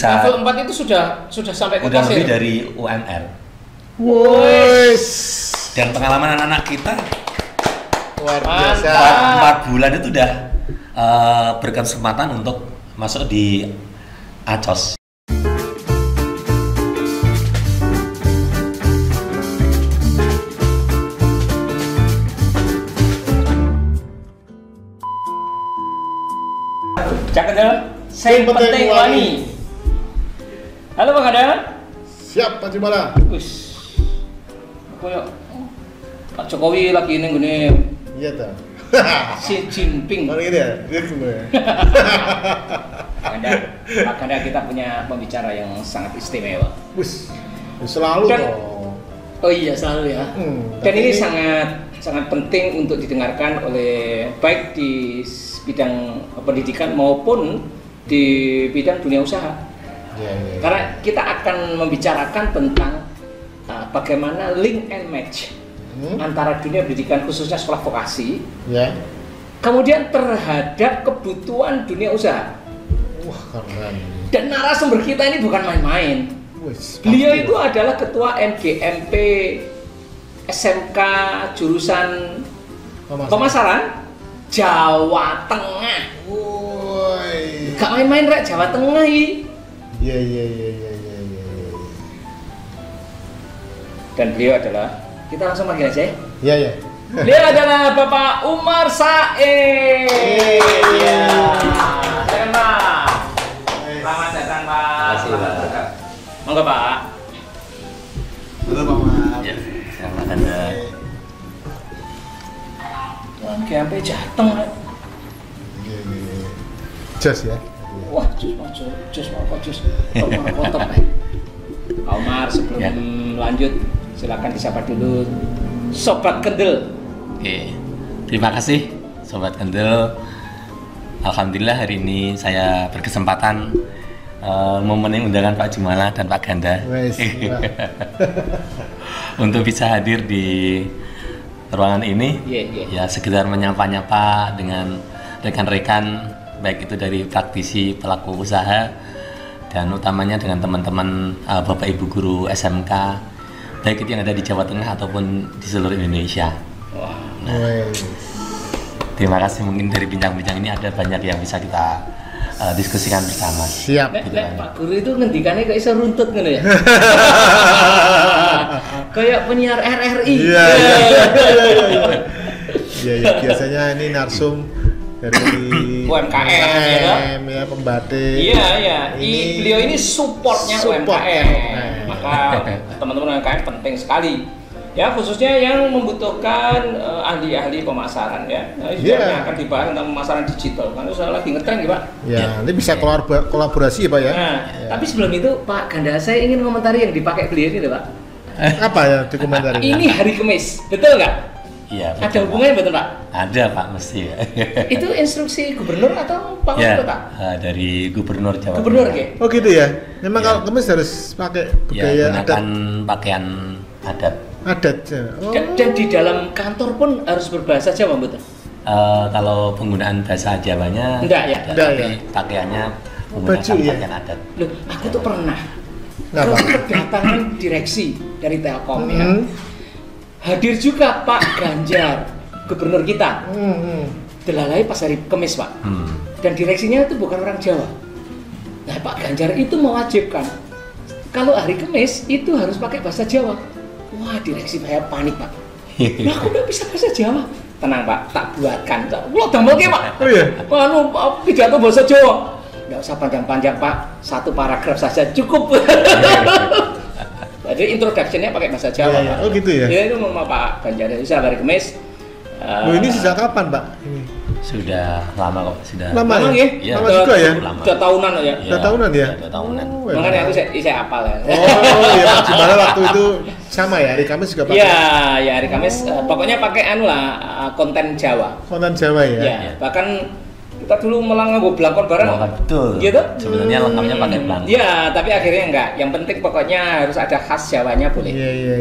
bisa level 4 itu sudah sampai ke udah kasir. lebih dari UMR. Wes. Dan pengalaman anak-anak kita Luar biasa. 4 bulan itu udah berkesempatan untuk masuk di ACOS. Cak Kendel, sing penting wani. Halo Pak Kendel. Siap Pak Jumala. Wis. Koyo Pak Jokowi lagi ning gone Iya ta. Xi Jinping. Mana ini ya? Dia semua. Pak Kendel kita punya pembicara yang sangat istimewa. Wis. Selalu Dan- dong. Oh iya selalu ya. Dan tapi ini sangat penting untuk didengarkan oleh baik di bidang pendidikan maupun di bidang dunia usaha. Ya. Karena kita akan membicarakan tentang bagaimana link and match antara dunia pendidikan khususnya sekolah vokasi, Ya. kemudian terhadap kebutuhan dunia usaha. Wah, keren. Dan narasumber kita ini bukan main-main. Wis. Beliau pasti, itu Pak. adalah ketua MGMP SMK jurusan pemasaran Jawa Tengah. Woi. Gak main-main rek, Jawa Tengah ini. Iya. Dan beliau adalah, kita langsung panggil aja ya. Iya. Beliau adalah Bapak Umar Said. Iya. Silakan Pak. Selamat datang Pak. Terima kasih, Pak. Selamat datang. Monggo Pak. Halo Pak Mar. Ya, selamat Anda. GMP Jateng rek. Iya. Jos ya. Wah, jus kotor Pak. Pak Umar, sebelum Ya. lanjut silakan disapa dulu Sobat Kendel. Oke, terima kasih Sobat Kendel. Alhamdulillah hari ini saya berkesempatan memenuhi undangan Pak Jumala dan Pak Ganda Wes. untuk bisa hadir di ruangan ini. Iya. Ya sekedar menyapa-nyapa dengan rekan-rekan baik itu dari praktisi pelaku usaha dan utamanya dengan teman-teman Bapak Ibu guru SMK baik itu yang ada di Jawa Tengah ataupun di seluruh Indonesia. Wah. Wes. Terima kasih, mungkin dari bincang-bincang ini ada banyak yang bisa kita diskusikan bersama. Siap. Lek Pak Guru itu ngendikane kok iso runtut ngono ya. Kayak penyiar RRI. Iya. Iya, biasanya ini narsum dari UMKM, ya, pembatik. Iya. Ini Beliau ini supportnya support UMKM. UMKM. Maka teman-teman UMKM penting sekali. Ya khususnya yang membutuhkan ahli-ahli pemasaran ya. Nah, ini Iya. akan dibahas tentang pemasaran digital. Karena saya lagi ngetren ya Pak. Ya, nanti bisa kolaborasi ya Pak ya. Nah, tapi sebelum itu Pak Ganda saya ingin komentari yang dipakai beliau ini loh Pak. Apa ya dokumentari? Ini hari Kamis, betul nggak? Iya. Ada betul, hubungannya betul Pak? Ada Pak, mesti. Itu instruksi gubernur atau Pak Ya, Wali Kota? dari Gubernur Jawa Gubernur Tengah. ya? Oh gitu ya. Memang Iya. kalau kemis harus pakai Ya, budaya gunakan pakaian adat. adat. Oh. Dan di dalam kantor pun harus berbahasa Jawa betul? Kalau penggunaan bahasa Jawanya Enggak ya? ada, Enggak tapi ya? pakaiannya Oh, menggunakan baju ya? pakaian adat. Loh, aku tuh pernah Kenapa? kedatangan direksi dari Telkom ya. Hmm. Hadir juga Pak Ganjar, gubernur kita. Hmm. Delalai pas hari Kamis Pak. Dan direksinya itu bukan orang Jawa. Nah Pak Ganjar itu mewajibkan kalau hari Kamis itu harus pakai bahasa Jawa. Wah direksi saya panik Pak. Nah aku udah bisa bahasa Jawa. Tenang Pak, tak buatkan. Lo damel ke Pak. Oh iya. Anu pidato bahasa Jawa. Nggak usah panjang-panjang Pak, satu paragraf saja cukup. Jadi introduction-nya pakai bahasa Jawa. Iya, iya. Pak. Oh, gitu ya? Ya itu sama Pak Ganjar itu hari Kamis. Loh, ini sejak kapan Pak? Ini. Sudah lama kok, sudah. Lama Memang ya? Iya. Lama juga ya? Lama. Udah tahunan ya. Iya, Udah tahunan ya? Udah tahunan. Oh, Makanya enak. aku saya apal ya. Oh iya, Pak Jumala waktu itu sama ya, hari Kamis juga pakai Iya, ya hari Kamis pokoknya pakai anu lah konten Jawa. konten Jawa ya? Ya, bahkan kita dulu malah nganggo blangkon bareng. Oh, betul. Gitu? Sebenarnya lengkapnya pakai belangkon. Iya, tapi akhirnya enggak. Yang penting pokoknya harus ada khas Jawanya boleh. Iya.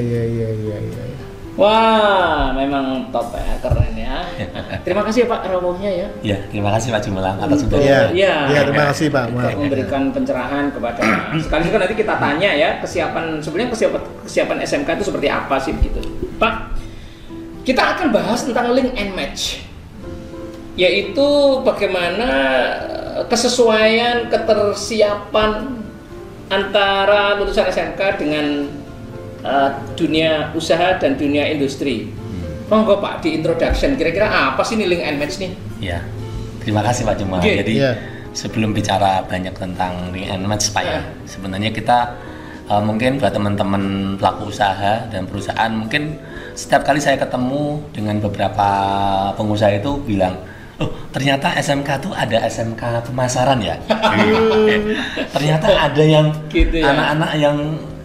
Wah, memang top ya, keren ya. Terima kasih Pak Robohnya ya. Ya, terima kasih Pak Jumelang atas Untuk- undangannya. Iya, Iya. terima kasih Pak. Untuk memberikan pencerahan kepada sekaligus kan nanti kita tanya ya sebenarnya kesiapan SMK itu seperti apa sih gitu. Pak, kita akan bahas tentang link and match, yaitu bagaimana kesesuaian ketersiapan antara lulusan SMK dengan dunia usaha dan dunia industri. Monggo Pak, di introduction kira-kira apa sih ini link and match nih? Ya, terima kasih Pak Jumelang. Oke. Jadi Iya. sebelum bicara banyak tentang link and match Pak ya, sebenarnya kita mungkin buat teman-teman pelaku usaha dan perusahaan, mungkin setiap kali saya ketemu dengan beberapa pengusaha itu bilang, oh ternyata SMK tuh ada SMK pemasaran ya. Ternyata ada yang Gitu ya. anak-anak yang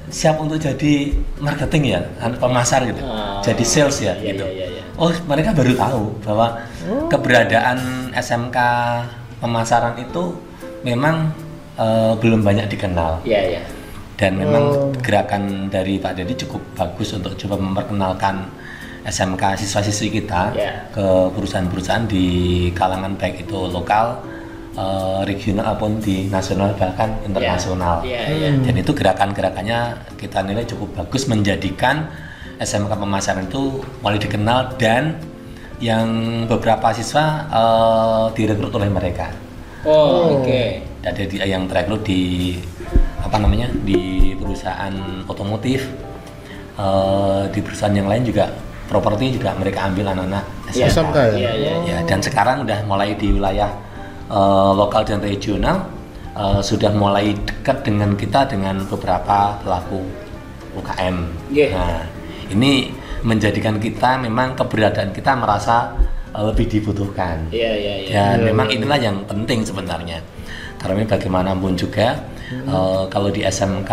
siap untuk jadi marketing ya, pemasar gitu, jadi sales ya, Iya, gitu. iya, iya. Oh mereka baru tahu bahwa keberadaan SMK pemasaran itu memang belum banyak dikenal. Iya, iya. Dan memang gerakan dari Pak Dedi cukup bagus untuk coba memperkenalkan SMK siswa-siswi kita Ya. ke perusahaan-perusahaan di kalangan baik itu lokal, regional maupun di nasional bahkan internasional. Iya, iya. Dan itu gerakan-gerakannya kita nilai cukup bagus menjadikan SMK pemasaran itu mulai dikenal dan yang beberapa siswa direkrut oleh mereka. Oh, oke. Ada yang terekrut di di perusahaan otomotif, di perusahaan yang lain juga properti juga mereka ambil anak-anak Iya. SMK ya? Iya, iya. Ya, dan sekarang udah mulai di wilayah lokal dan regional sudah mulai dekat dengan kita dengan beberapa pelaku UKM. Yeah. Nah, ini menjadikan kita memang keberadaan kita merasa lebih dibutuhkan. Iya, iya, iya. Dan memang inilah yang penting sebenarnya. Karena bagaimanapun juga kalau di SMK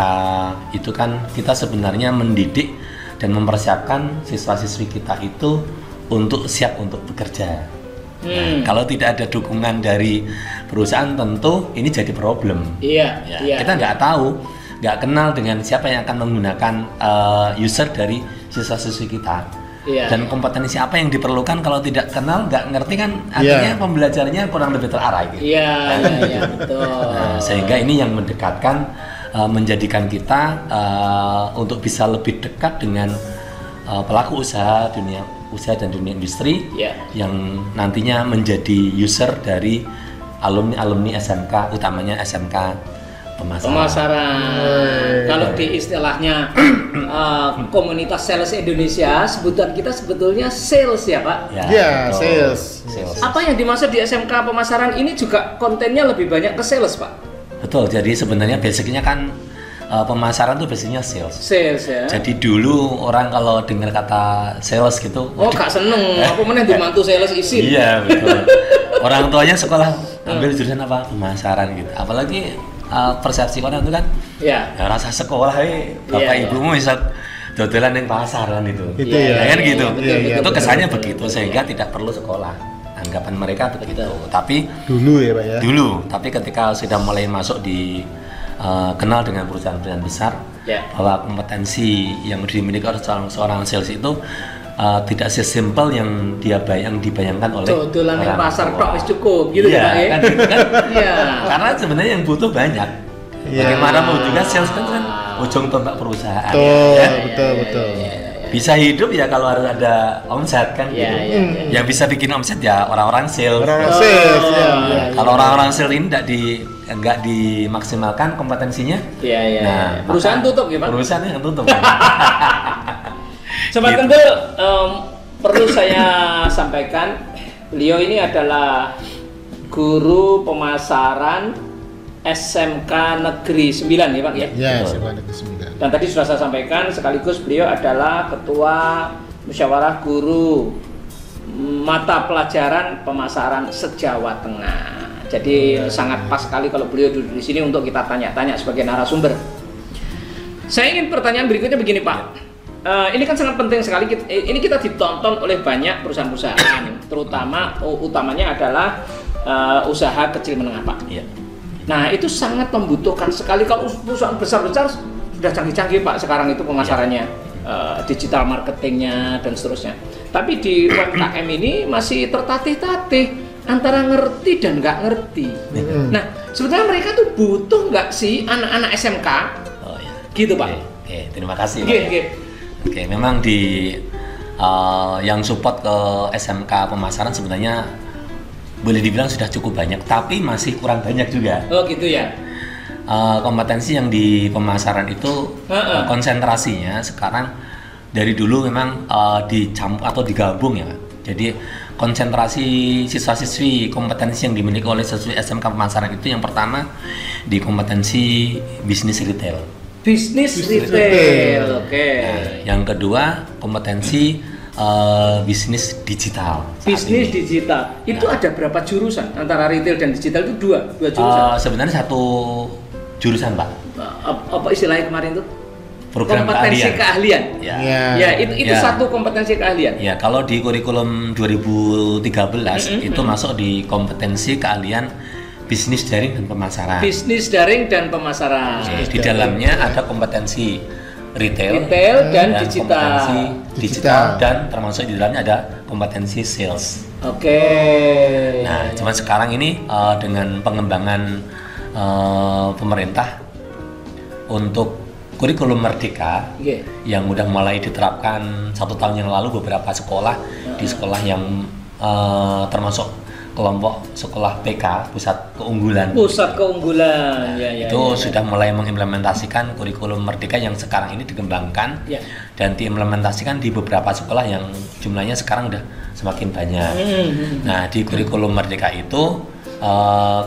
itu kan kita sebenarnya mendidik dan mempersiapkan siswa-siswi kita itu untuk siap untuk bekerja. Nah, kalau tidak ada dukungan dari perusahaan tentu ini jadi problem. Iya, Ya, iya. kita nggak tahu, nggak kenal dengan siapa yang akan menggunakan user dari siswa-siswi kita. Iya. Dan kompetensi apa yang diperlukan kalau tidak kenal, nggak ngerti kan artinya Iya. pembelajarannya kurang lebih terarah gitu. Iya, iya, betul. Nah, sehingga ini yang mendekatkan, menjadikan kita untuk bisa lebih dekat dengan pelaku usaha dan dunia industri Ya. yang nantinya menjadi user dari alumni SMK, utamanya SMK pemasaran. Pemasaran. Kalau di istilahnya komunitas sales Indonesia, sebutan kita sebetulnya sales ya Pak. Ya, betul. sales. Apa yang dimaksud di SMK pemasaran ini juga kontennya lebih banyak ke sales Pak? Betul. Jadi sebenarnya basicnya kan pemasaran tuh basicnya sales. Sales ya. Jadi dulu orang kalau dengar kata sales gitu, Oh gak seneng, apa mana dimantu sales isin? iya betul. Orang tuanya sekolah ambil jurusan apa? Pemasaran gitu. Apalagi persepsi orang itu kan Ya. ya, rasa sekolah bapak Iya, ibumu bisa dodolan yang pasar kan itu. Itu Iya, ya. Kan gitu. iya, iya, Itu betul, kesannya betul, begitu betul, sehingga tidak perlu sekolah. Anggapan mereka begitu. Tapi Dulu ya Pak ya? tapi ketika sudah mulai masuk di kenal dengan perusahaan-perusahaan besar, Ya. bahwa kompetensi yang dimiliki oleh seorang sales itu tidak sesimpel yang dibayangkan oleh Dodolan yang orang pasar tua. tok wis cukup gitu Iya, ya Pak ya. kan gitu kan. Iya. Karena sebenarnya yang butuh banyak. Iya. Bagaimanapun juga sales kan ujung tombak perusahaan. Betul, ya. betul, betul. Bisa hidup ya kalau harus ada omset kan Iya, gitu. iya, iya. Yang bisa bikin omset ya orang-orang sales. Orang sales ya. iya. Kalau orang-orang sales ini nggak dimaksimalkan kompetensinya, Iya, iya. nah, Perusahaan maka tutup ya Pak. Perusahaan yang tutup. Sobat Gitu. Kendul, perlu saya sampaikan, beliau ini adalah guru pemasaran SMK Negeri 9 ya Pak ya. Ya, Betul. sekolah negeri 9. Dan tadi sudah saya sampaikan sekaligus beliau adalah ketua musyawarah guru mata pelajaran pemasaran se-Jawa Tengah. Jadi sangat pas sekali kalau beliau duduk di sini untuk kita tanya-tanya sebagai narasumber. Saya ingin pertanyaan berikutnya begini Pak. Ini kan sangat penting sekali. Ini kita ditonton oleh banyak perusahaan-perusahaan, terutama utamanya adalah usaha kecil menengah Pak. Iya. Nah itu sangat membutuhkan sekali kalau perusahaan besar-besar sudah canggih-canggih Pak sekarang itu pemasarannya. digital marketingnya dan seterusnya. Tapi di UMKM ini masih tertatih-tatih antara ngerti dan nggak ngerti. Nah, sebenarnya mereka tuh butuh nggak sih anak-anak SMK? Oh ya. Gitu Pak. Oke, terima kasih. Oke, Pak. oke. Oke, memang di yang support ke SMK pemasaran sebenarnya boleh dibilang sudah cukup banyak, tapi masih kurang banyak juga. Oh gitu ya. Kompetensi yang di pemasaran itu konsentrasinya sekarang dari dulu memang dicampur atau digabung ya. Jadi konsentrasi siswa-siswi kompetensi yang dimiliki oleh siswi SMK pemasaran itu yang pertama di kompetensi bisnis retail. Bisnis retail, oke. Nah, yang kedua kompetensi bisnis digital. Bisnis digital itu ada berapa jurusan antara retail dan digital itu dua jurusan? Sebenarnya satu jurusan Pak. Apa istilahnya kemarin tuh? Program kompetensi keahlian. Ya. Ya, itu satu kompetensi keahlian. Ya, kalau di kurikulum 2013 itu masuk di kompetensi keahlian bisnis daring dan pemasaran. Bisnis daring dan pemasaran. Di dalamnya ada kompetensi retail dan digital. Kompetensi digital dan termasuk di dalamnya ada kompetensi sales. Oke. Nah, cuman sekarang ini dengan pengembangan pemerintah untuk kurikulum Merdeka yang udah mulai diterapkan 1 tahun yang lalu beberapa sekolah di sekolah yang termasuk kelompok sekolah PK pusat keunggulan. Ya, Sudah mulai mengimplementasikan kurikulum Merdeka yang sekarang ini dikembangkan dan diimplementasikan di beberapa sekolah yang jumlahnya sekarang udah semakin banyak. Nah, di kurikulum Merdeka itu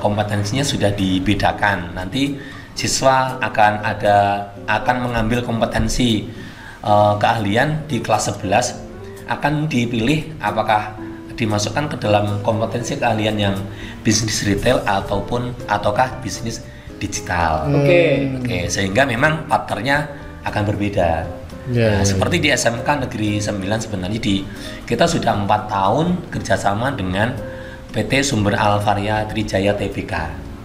kompetensinya sudah dibedakan. Nanti siswa akan mengambil kompetensi keahlian di kelas 11, akan dipilih apakah dimasukkan ke dalam kompetensi keahlian yang bisnis retail ataukah bisnis digital. Oke, sehingga memang patternnya akan berbeda. Nah, seperti di SMK Negeri 9 sebenarnya kita sudah 4 tahun kerjasama dengan PT Sumber Alvaria Trijaya Tbk.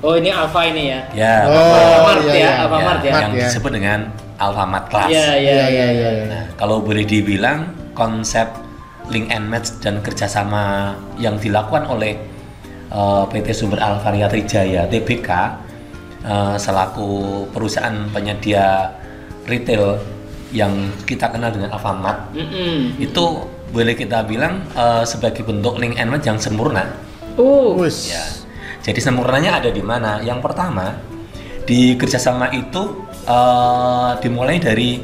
Oh, ini Alfa ini ya? Ya, Alfamart ya. Yang disebut dengan Alfamart Class. Iya. Nah, kalau boleh dibilang konsep link and match dan kerjasama yang dilakukan oleh PT Sumber Alvaria Trijaya Tbk selaku perusahaan penyedia retail yang kita kenal dengan Alfamart, itu boleh kita bilang sebagai bentuk link and match yang sempurna. Ya. Jadi sempurnanya ada di mana? Yang pertama, di kerjasama itu dimulai dari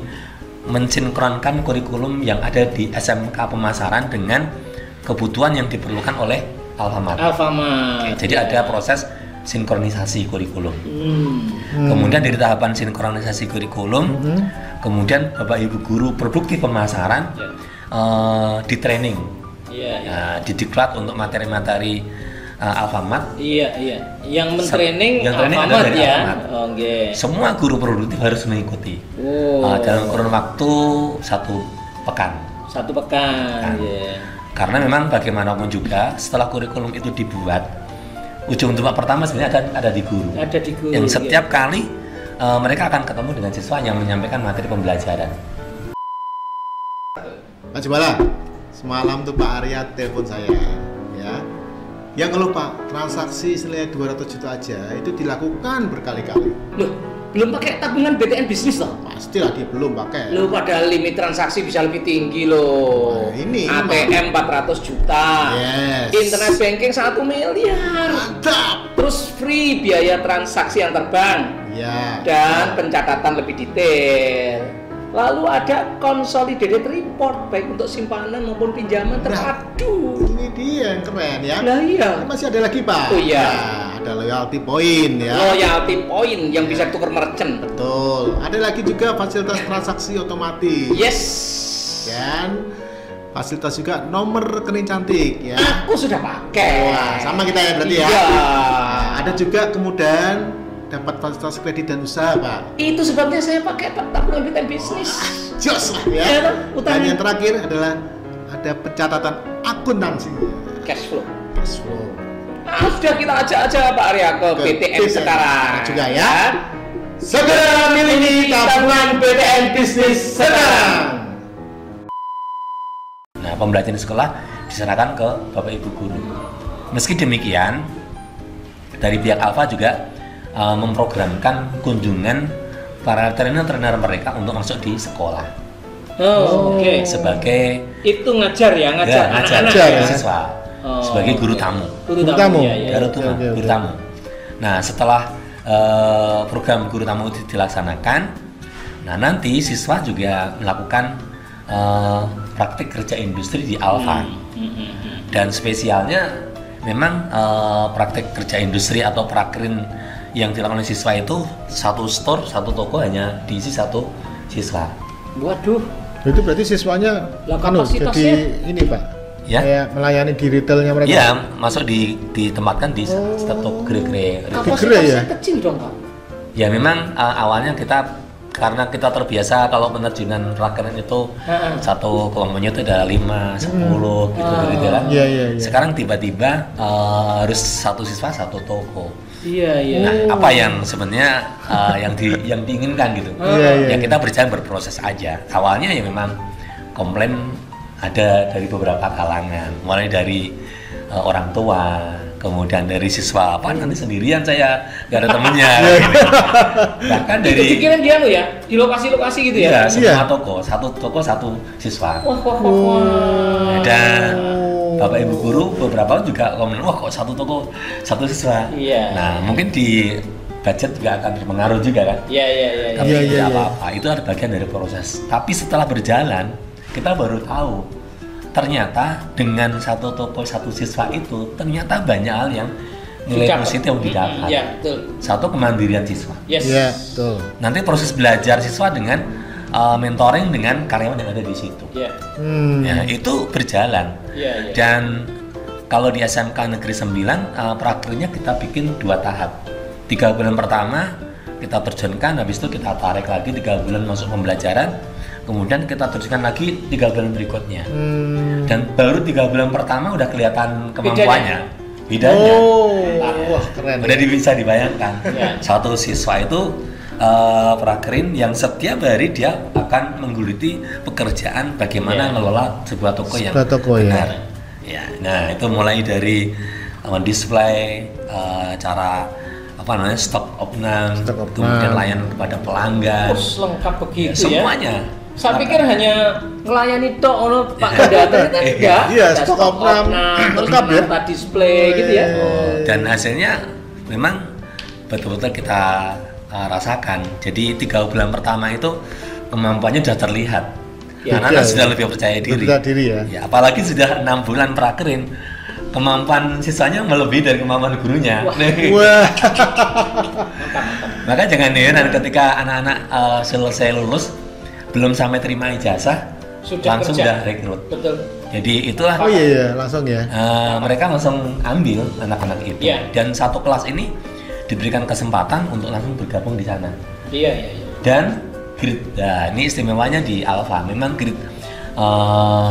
mensinkronkan kurikulum yang ada di SMK pemasaran dengan kebutuhan yang diperlukan oleh Alfamart. Jadi ada proses sinkronisasi kurikulum. Kemudian dari tahapan sinkronisasi kurikulum, kemudian Bapak Ibu guru produktif pemasaran di training, didiklat untuk materi-materi Alfamart. Yang mentraining Alfamart ya. Semua guru produktif harus mengikuti dalam kurun waktu 1 pekan. Karena memang bagaimanapun juga setelah kurikulum itu dibuat, ujung tombak pertama sebenarnya ada di guru. Yang setiap kali mereka akan ketemu dengan siswa yang menyampaikan materi pembelajaran. Pak Jumala, semalam tuh Pak Arya telepon saya, ya. Yang kalau Pak, transaksi senilai 200 juta aja itu dilakukan berkali-kali. Loh, belum pakai tabungan BTN bisnis loh? Pastilah dia belum pakai. Loh, padahal limit transaksi bisa lebih tinggi loh. Ini ATM 400 juta. Internet banking 1 miliar. Mantap. Terus free biaya transaksi antar bank. Dan pencatatan lebih detail. Lalu ada consolidated report baik untuk simpanan maupun pinjaman terpadu. Ini dia yang keren ya. Nah iya. Masih ada lagi Pak. Oh iya. Ada loyalty point ya. Loyalty point yang bisa tukar merchant. Betul. Ada lagi juga fasilitas transaksi otomatis. Yes. Dan fasilitas juga nomor rekening cantik ya. Aku sudah pakai. Wah, sama kita ya berarti ya. Nah, ada juga kemudian dapat fasilitas kredit dan usaha Pak. Itu sebabnya saya pakai tabungan BTN bisnis. Jos lah ya. Dan yang terakhir adalah ada pencatatan akuntansi. Cash flow. Sudah kita ajak aja Pak Arya ke BTN sekarang. Juga ya. Segera miliki tabungan BTN bisnis sekarang. pembelajaran di sekolah diserahkan ke Bapak Ibu guru. Meski demikian, dari pihak Alfa juga memprogramkan kunjungan para trainer-trainer mereka untuk masuk di sekolah. Oke. Sebagai Itu ngajar ya, ngajar anak-anak ngajar ya. siswa, sebagai guru tamu. Guru Guru tamu. tamu. Iya, iya. Guru tamu. Nah, setelah program guru tamu itu dilaksanakan, nah nanti siswa juga melakukan praktik kerja industri di Alfa. Dan spesialnya memang praktik kerja industri atau prakrin yang dilakukan oleh siswa itu satu store, satu toko hanya diisi satu siswa. Waduh. Itu berarti siswanya Lah, jadi kapasitasnya? ini Pak. Ya. Kayak melayani di retailnya mereka. Iya, masuk ditempatkan di satu gerai-gerai. Kapasitasnya ya? kecil dong, Pak. Ya memang awalnya karena kita terbiasa kalau penerjunan prakrin itu satu kelompoknya itu ada 5, 10 gitu gitu kan. Iya, iya. Sekarang tiba-tiba harus satu siswa satu toko. Iya, iya. Nah, apa yang sebenarnya yang diinginkan gitu? Iya, Ya iya. kita berproses aja. Awalnya ya memang komplain ada dari beberapa kalangan, mulai dari orang tua, kemudian dari siswa, apa nanti sendirian saya nggak ada temennya. Gitu. Bahkan dari Dikira dia ya, di lokasi-lokasi gitu ya. iya, semua Iya. toko, satu siswa. Wah, wah, wah, wah. Dan Bapak Ibu guru beberapa juga komen, wah kok satu toko satu siswa. Iya. Nah mungkin di budget juga akan berpengaruh juga kan. Iya, iya, iya. Tapi Iya, iya, tidak iya. apa-apa, itu ada bagian dari proses. Tapi setelah berjalan, kita baru tahu ternyata dengan satu toko satu siswa itu ternyata banyak hal yang nilai Didapat. positif yang didapat. Iya, betul. Satu, kemandirian siswa. Yes. Iya, betul. Nanti proses belajar siswa dengan mentoring dengan karyawan yang ada di situ. Iya. Ya, itu berjalan. Iya, iya. Dan kalau di SMK Negeri 9 prakirnya kita bikin 2 tahap. 3 bulan pertama kita terjunkan, habis itu kita tarik lagi 3 bulan masuk pembelajaran, kemudian kita terjunkan lagi 3 bulan berikutnya. Dan baru 3 bulan pertama udah kelihatan kemampuannya. Bedanya. Wah, keren. Udah bisa dibayangkan. Ya. Satu siswa itu prakrin yang setiap hari dia akan menggeluti pekerjaan bagaimana ngelola sebuah toko yang Sebuah toko, ya. benar. Ya, nah itu mulai dari display, cara apa namanya stok opnam, Stok opnam. kemudian layanan kepada pelanggan, Terus lengkap begitu ya. semuanya. Saya pikir hanya ngelayani tok ono Pak Kondator itu enggak. Iya, Ada stok opnam, terus lengkap ya. menata display gitu ya. Dan hasilnya memang betul-betul kita rasakan. Jadi 3 bulan pertama itu kemampuannya sudah terlihat. Ya, Anak-anak iya, sudah iya. lebih percaya diri. Percaya diri ya. Ya, apalagi sudah 6 bulan prakrin, kemampuan siswanya melebihi dari kemampuan gurunya. Wah. Maka jangan heran ketika anak-anak selesai lulus belum sampai terima ijazah Sudah langsung kerja. udah rekrut. Betul. Jadi itulah Oh iya, iya, langsung ya. mereka langsung ambil anak-anak itu. Iya. Dan satu kelas ini diberikan kesempatan untuk langsung bergabung di sana. Iya, iya, iya. Dan grid, nah ini istimewanya di Alfa, memang grid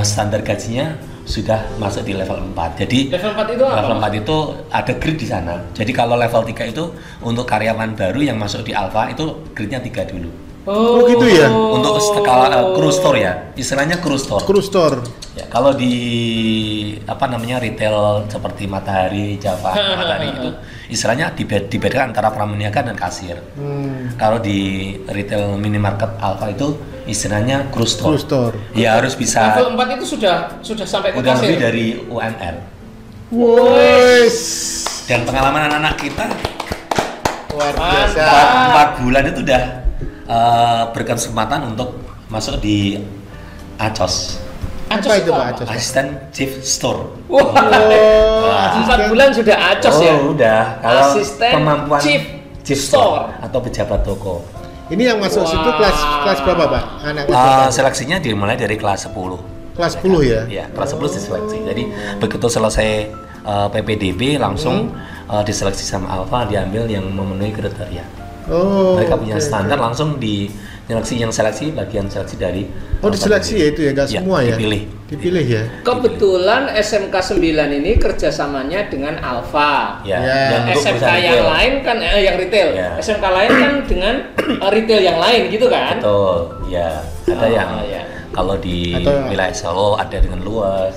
standar gajinya sudah masuk di level 4. Jadi Level 4 itu apa? level 4 itu ada grid di sana. Jadi kalau level 3 itu untuk karyawan baru yang masuk di Alfa itu gridnya 3 dulu. Oh, gitu ya? Untuk skala crew store ya, istilahnya crew store. Crew store. Ya, kalau di apa namanya retail seperti Matahari, Java, Matahari itu istilahnya dibedakan antara pramuniaga dan kasir. Kalau di retail minimarket Alfa itu istilahnya crew store. Crew store. Ya harus bisa Level 4 itu sudah sampai ke udah kasir. lebih dari UMR. Wes. Dan pengalaman anak-anak kita Luar Mantap. biasa. 4 bulan itu udah berkesempatan untuk masuk di ACOS, Acos Apa itu Pak apa? Acos? Asisten Chief Store. Wah, Oh, 4 bulan sudah acos ya. Udah. Kalau Asisten kemampuan Chief Store Store. atau pejabat toko. Ini yang masuk situ Wah. kelas berapa Pak? Anak kelas berapa? Seleksinya dimulai dari kelas 10. Kelas 10 ya? Ya, kelas 10 diseleksi. Jadi begitu selesai PPDB langsung diseleksi sama Alfa, diambil yang memenuhi kriteria. Oh. Mereka punya oke, standar oke. langsung di seleksi bagian seleksi dari Oh, diseleksi ya itu ya, nggak Ya, semua ya? dipilih. Dipilih ya? Kebetulan SMK 9 ini kerjasamanya dengan Alfa. Ya, Ya. dan untuk SMK perusahaan yang retail. lain kan yang retail. Ya. SMK lain kan dengan retail yang lain gitu kan? Betul, ya. Ada Oh, yang ya. Kalau di Atau- wilayah Solo ada dengan luas.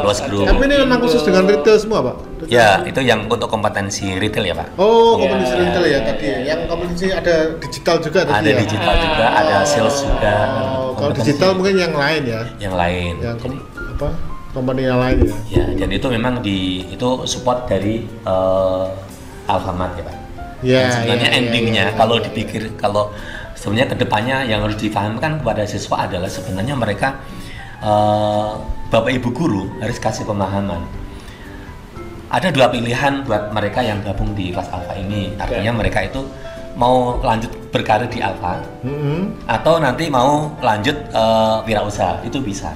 Luas Group. Tapi ini memang khusus dengan retail semua, Pak? Ya, itu yang untuk kompetensi retail ya, Pak. Kompetensi retail ya tadi. Yang kompetensi ada digital juga tadi Ada ya? digital juga, ada sales juga. Kalau Kompetensi digital mungkin yang lain ya? yang lain. Yang company yang lain ya? Ya, dan itu memang itu support dari Alfamart ya, Pak. Ya, Dan sebenarnya ya, endingnya ya, ya, kalau ya. dipikir, kalau sebenarnya kedepannya yang harus dipahamkan kepada siswa adalah sebenarnya mereka Bapak Ibu guru harus kasih pemahaman. Ada dua pilihan buat mereka yang gabung di kelas Alfa ini. Artinya mereka itu mau lanjut berkarir di Alfa atau nanti mau lanjut wirausaha, itu bisa.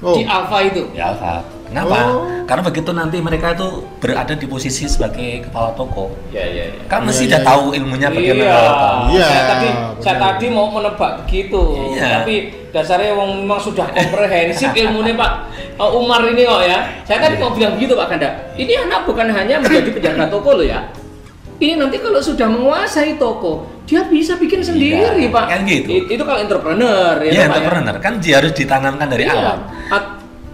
Di Alfa itu. Di Alfa. Kenapa? Karena begitu nanti mereka itu berada di posisi sebagai kepala toko, Iya. kan mesti udah tahu ilmunya bagaimana. Iya, Saya tadi mau menebak begitu, Iya. tapi dasarnya memang sudah komprehensif ilmunya Pak Umar ini kok ya. Saya tadi mau bilang begitu Pak Ganda. Ini anak bukan hanya menjadi penjaga toko loh ya. Ini nanti kalau sudah menguasai toko, dia bisa bikin sendiri Iya, Pak. kan gitu. Itu kalau entrepreneur ya. Iya, Pak, entrepreneur kan dia harus ditanamkan dari Iya. awal.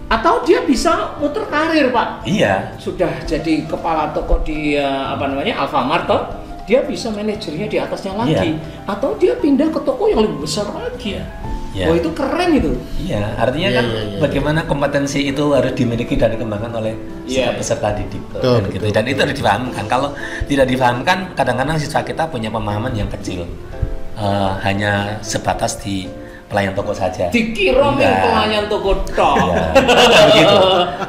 Atau dia bisa muter karir Pak. Iya. Sudah jadi kepala toko di Alfamart toh, dia bisa manajernya di atasnya lagi, atau dia pindah ke toko yang lebih besar lagi. Iya. Wah itu keren itu. Iya, artinya kan bagaimana kompetensi itu harus dimiliki dan dikembangkan oleh setiap peserta didik. Betul, Dan, gitu. betul, Dan itu harus dipahamkan. Kalau tidak dipahamkan, kadang-kadang siswa kita punya pemahaman yang kecil, hanya sebatas di pelayan toko saja. Dikira Enggak. pelayan toko tok. Iya, begitu.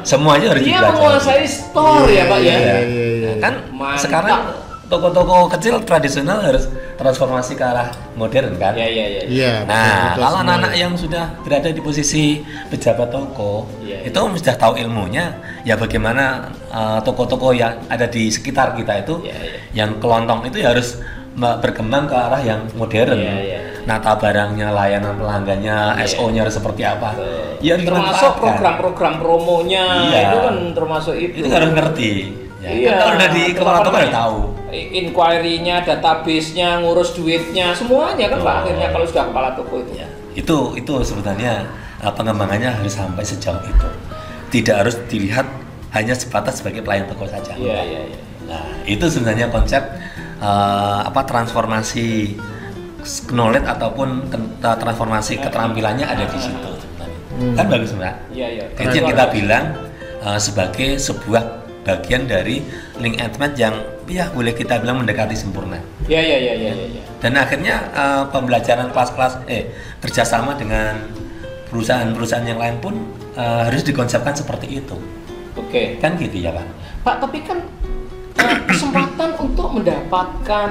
Semuanya harus Dia dipelajari. menguasai store ya Pak ya. Iya. Kan Mantap. sekarang toko-toko kecil tradisional harus transformasi ke arah modern kan. Iya. Iya. Nah, betul, kalau semua anak-anak ya. yang sudah berada di posisi pejabat toko, Iya, itu sudah tahu ilmunya, ya bagaimana toko-toko yang ada di sekitar kita itu, yang kelontong itu ya harus berkembang ke arah yang modern. Iya. Nata barangnya, layanan pelanggannya, SO-nya harus seperti apa. Ya harus Termasuk dimanfaatkan. program-program promonya Iya. itu kan termasuk itu. Itu harus ngerti. Ya, Iya. kan kalau udah di kepala toko harus tahu. Inquiry-nya, database-nya, ngurus duitnya, semuanya kan Pak akhirnya kalau sudah kepala toko itu. Ya, itu sebenarnya pengembangannya harus sampai sejauh itu. Tidak harus dilihat hanya sebatas sebagai pelayan toko saja. Iya. Nah, itu sebenarnya konsep transformasi knowledge ataupun transformasi keterampilannya ada di situ sebenarnya. Kan bagus Mbak. Iya. Itu yang kita bilang sebagai sebuah bagian dari link admet yang ya boleh kita bilang mendekati sempurna. Iya. Dan akhirnya pembelajaran kelas-kelas kerjasama dengan perusahaan-perusahaan yang lain pun harus dikonsepkan seperti itu. Oke. Kan gitu ya Pak? Pak, tapi kan kesempatan untuk mendapatkan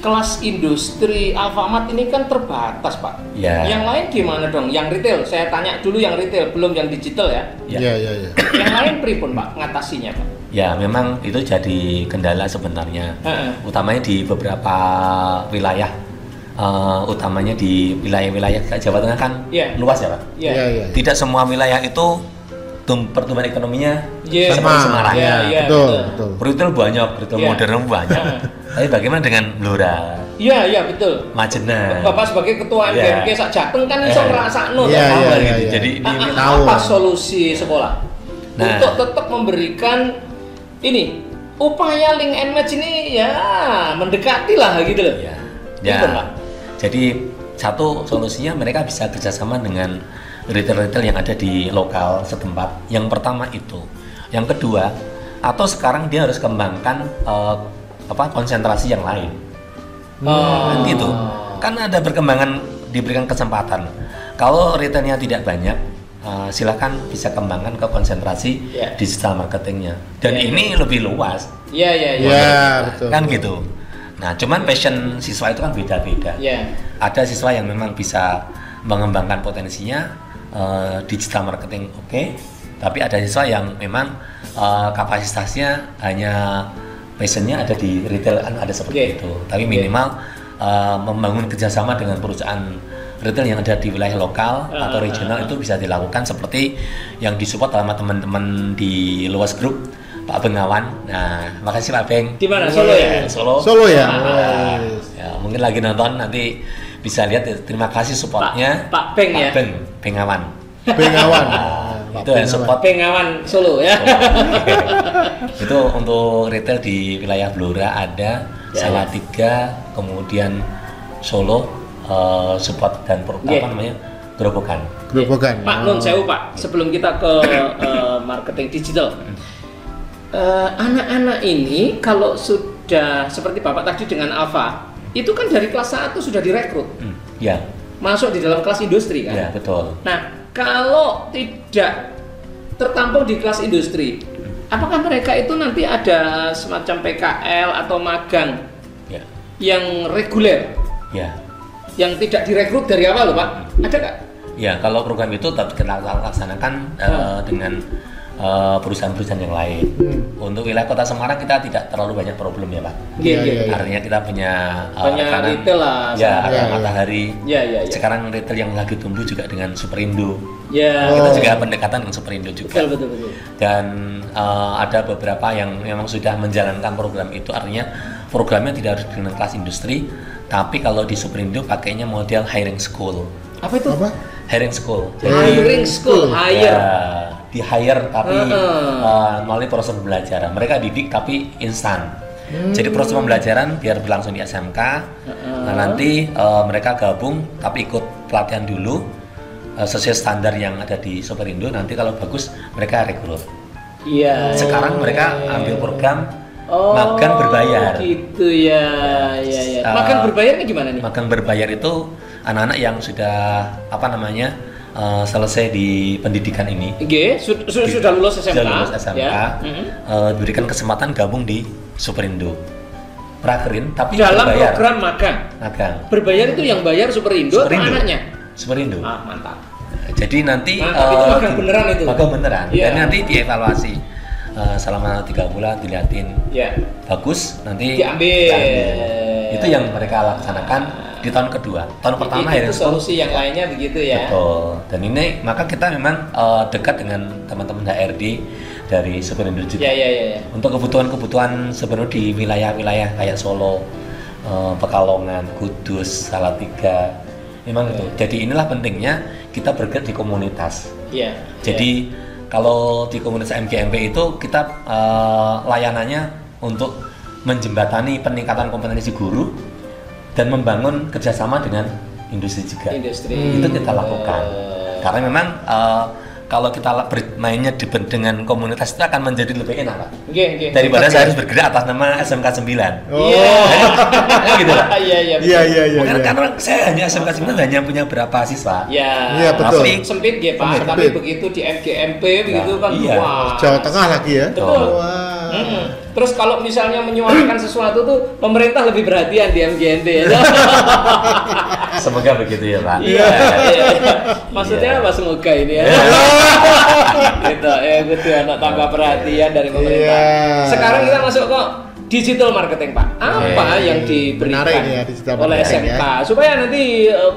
kelas industri Alfamart ini kan terbatas Pak. Ya. Yang lain gimana dong? Yang retail, saya tanya dulu yang retail, belum yang digital ya. Iya. Yang lain pripun Pak ngatasinya Pak? Ya memang itu jadi kendala sebenarnya, utamanya di beberapa wilayah, utamanya di wilayah-wilayah Jawa Tengah kan luas ya Pak. Iya. Tidak semua wilayah itu pertumbuhan ekonominya Iya. seperti Semarang. Iya, Betul. Retail banyak, retail Iya. modern banyak. Tapi bagaimana dengan Blora, Iya betul. Majena? Bapak sebagai ketua Iya. MGMK sak Jateng kan iso ngrasakno Iya, toh, Pak. iya. Jadi ini Tahu. Apa solusi sekolah Nah. untuk tetap memberikan ini upaya link and match ini ya mendekati lah gitu loh. ya, Gitu, Pak. jadi satu solusinya mereka bisa kerjasama dengan retail-retail yang ada di lokal setempat. Yang pertama itu, yang kedua, atau sekarang dia harus kembangkan konsentrasi yang lain. Kan gitu. Kan ada perkembangan, diberikan kesempatan. Kalau retailnya tidak banyak, silakan bisa kembangkan ke konsentrasi digital marketingnya. Dan ini lebih luas. Iya. Iya, betul. Kan gitu. Nah, cuman passion siswa itu kan beda-beda. Iya. Ada siswa yang memang bisa mengembangkan potensinya digital marketing, oke. Tapi ada siswa yang memang kapasitasnya hanya passionnya ada di retail, kan ada seperti itu. Tapi minimal membangun kerjasama dengan perusahaan retail yang ada di wilayah lokal atau regional itu bisa dilakukan seperti yang disupport sama teman-teman di Luas Group, Pak Bengawan. Nah, makasih Pak Beng. Di mana? Solo ya? Solo. Solo ya. Ya, mungkin lagi nonton nanti bisa lihat ya. Terima kasih supportnya Pak Beng ya? Beng, Bengawan. Bengawan. Itu yang support Bengawan Solo ya. itu untuk retail di wilayah Blora ada Salatiga, kemudian Solo, support dan apa namanya Gerobokan. Gerobokan. Pak Nun Sewu Pak, sebelum kita ke marketing digital, anak-anak ini kalau sudah seperti Bapak tadi dengan Alfa, itu kan dari kelas 1 sudah direkrut, Ya, masuk di dalam kelas industri kan? ya betul. Nah, kalau tidak tertampung di kelas industri, apakah mereka itu nanti ada semacam PKL atau magang Ya, yang reguler, ya. yang tidak direkrut dari awal loh Pak? Ada nggak? Ya, kalau program itu tetap kita laksanakan dengan perusahaan-perusahaan yang lain. Untuk wilayah Kota Semarang kita tidak terlalu banyak problem ya Pak. Iya, Iya, iya. Artinya kita punya Banyak retail lah. Ya, ada Iya, iya. Matahari. Iya, iya, iya. Sekarang retail yang lagi tumbuh juga dengan Superindo. Ya, Kita Oh. juga pendekatan dengan Superindo juga. betul. Dan ada beberapa yang memang sudah menjalankan program itu, artinya programnya tidak harus dengan kelas industri, tapi kalau di Superindo pakainya model hiring school. Apa itu? Apa? Hiring school. Hiring school, hire. Ya, di hire tapi melalui proses pembelajaran. Mereka didik tapi instan. Jadi proses pembelajaran biar berlangsung di SMK. Nah, nanti mereka gabung tapi ikut pelatihan dulu sesuai standar yang ada di Superindo. Nanti kalau bagus mereka rekrut. Iya. Sekarang mereka ambil program magang berbayar. Gitu ya, ya. Magang berbayarnya gimana nih? Magang berbayar itu anak-anak yang sudah selesai di pendidikan ini. Oke, sudah lulus SMK. Sudah lulus SMK, Ya. diberikan kesempatan gabung di Superindo. Prakerin tapi Dalam berbayar. program magang. Magang. Berbayar itu yang bayar Superindo atau Superindo. anaknya? Superindo. Ah, mantap. Jadi nanti Mantap, itu magang beneran itu. Magang beneran. Iya. Dan nanti dievaluasi selama 3 bulan, dilihatin Ya. bagus, nanti Diambil. Itu yang mereka laksanakan di tahun kedua. Tahun pertama itu hiring school. solusi yang lainnya begitu ya. Betul. Dan ini maka kita memang dekat dengan teman-teman HRD dari Superindo juga. Ya. Untuk kebutuhan sebenarnya di wilayah-wilayah kayak Solo, Pekalongan, Kudus, Salatiga, memang itu. Jadi inilah pentingnya kita bergerak di komunitas. Iya. Jadi kalau di komunitas MGMP itu kita layanannya untuk menjembatani peningkatan kompetensi guru dan membangun kerjasama dengan industri juga. Industri. Itu kita lakukan. Karena memang kalau kita bermainnya dengan komunitas itu akan menjadi lebih enak Pak. Oke. Daripada saya harus bergerak atas nama SMK 9. Oh. Iya. Gitu Pak. Iya. Iya. Karena saya hanya SMK 9 hanya punya berapa siswa. Ya. Iya, betul. Tapi Sempit ya Pak, Sempit. tapi begitu di MGMP begitu kan iya. wah. Jawa Tengah lagi ya. Betul. Wah. Terus kalau misalnya menyuarakan sesuatu tuh pemerintah lebih perhatian di MGMP ya. semoga begitu ya Pak. Iya. Maksudnya apa semoga ini ya? Gitu, gitu anak tambah perhatian dari pemerintah. Iya. Sekarang kita masuk ke digital marketing Pak. Apa yang diberikan Menarik ini ya, digital oleh marketing SMK supaya nanti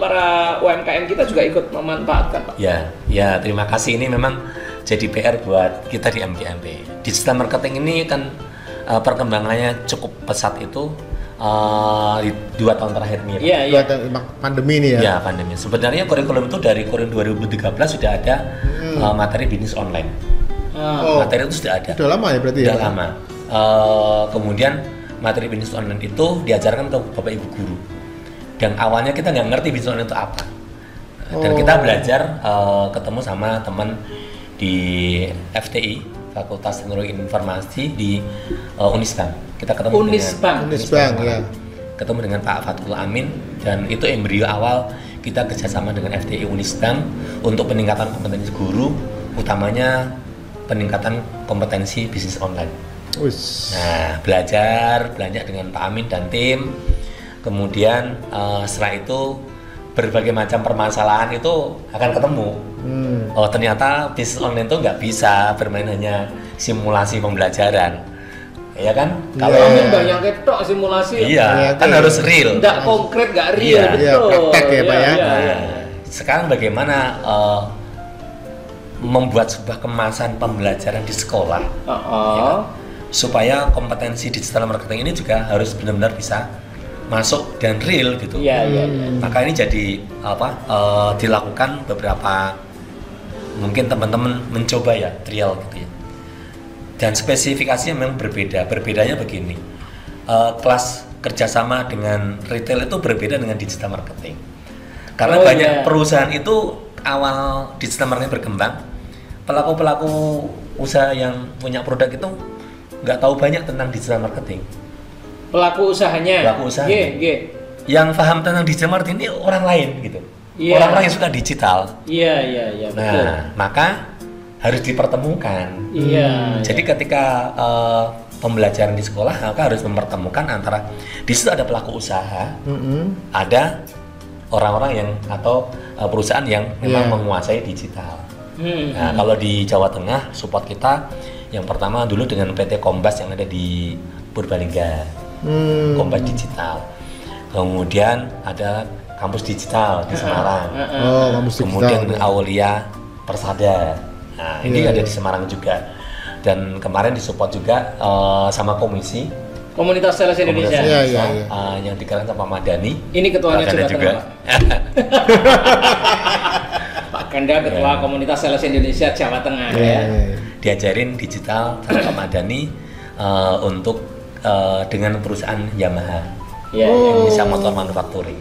para UMKM kita juga ikut memanfaatkan Pak. Ya, terima kasih. Ini memang jadi PR buat kita di MGMP. Digital marketing ini kan perkembangannya cukup pesat itu di 2 tahun terakhir ini. Pak. Iya. Buat pandemi ini ya. Ya, pandemi. Sebenarnya kurikulum itu dari kurikulum 2013 sudah ada materi bisnis online. Oh. Materi itu sudah ada. Sudah lama ya berarti Sudah ya. lama. Kemudian materi bisnis online itu diajarkan ke Bapak Ibu guru. Dan awalnya kita nggak ngerti bisnis online itu apa. Dan kita belajar ketemu sama teman di FTI, Fakultas Teknologi Informasi di Unisbank. Kita ketemu Unisbank. Unisbank ya. ketemu dengan Pak Fatul Amin, dan itu embrio awal kita kerjasama dengan FTI Unisbank untuk peningkatan kompetensi guru, utamanya peningkatan kompetensi bisnis online. Nah, belajar dengan Pak Amin dan tim. Kemudian setelah itu berbagai macam permasalahan itu akan ketemu. Oh, ternyata bisnis online itu nggak bisa bermain hanya simulasi pembelajaran, ya kan? Kalau Amin banyak ketok simulasi. Iya, kan harus real. Nggak konkret, nggak real, Iya, betul. praktek ya, Pak ya. Iya. Sekarang bagaimana membuat sebuah kemasan pembelajaran di sekolah ya kan? Supaya kompetensi digital marketing ini juga harus benar-benar bisa masuk dan real gitu. Iya. Maka ini jadi dilakukan beberapa, mungkin teman-teman mencoba ya trial gitu ya. Dan spesifikasinya memang berbeda. Berbedanya begini, kelas kerjasama dengan retail itu berbeda dengan digital marketing. Karena banyak perusahaan itu awal digital marketing berkembang, pelaku-pelaku usaha yang punya produk itu nggak tahu banyak tentang digital marketing. Pelaku usahanya. Yang paham tentang digital marketing ini orang lain gitu. Orang-orang yang suka digital. Iya. Nah, betul. Maka harus dipertemukan. Jadi ketika pembelajaran di sekolah, maka harus mempertemukan antara di situ ada pelaku usaha, ada orang-orang yang atau perusahaan yang memang menguasai digital. Nah, kalau di Jawa Tengah support kita yang pertama dulu dengan PT Kombas yang ada di Purbalingga. Kombas Digital. Kemudian ada kampus digital di Semarang. Kemudian Aulia Persada. Nah, ini ada di Semarang juga. Dan kemarin disupport juga sama Komunitas Sales Indonesia. Yang dikelola sama Pak Madani. Ini ketuanya juga. Pak Ganda, ketua Komunitas Sales Indonesia Jawa Tengah ya. Diajarin digital sama Pak Madani untuk dengan perusahaan Yamaha, Indonesia Motor Manufacturing.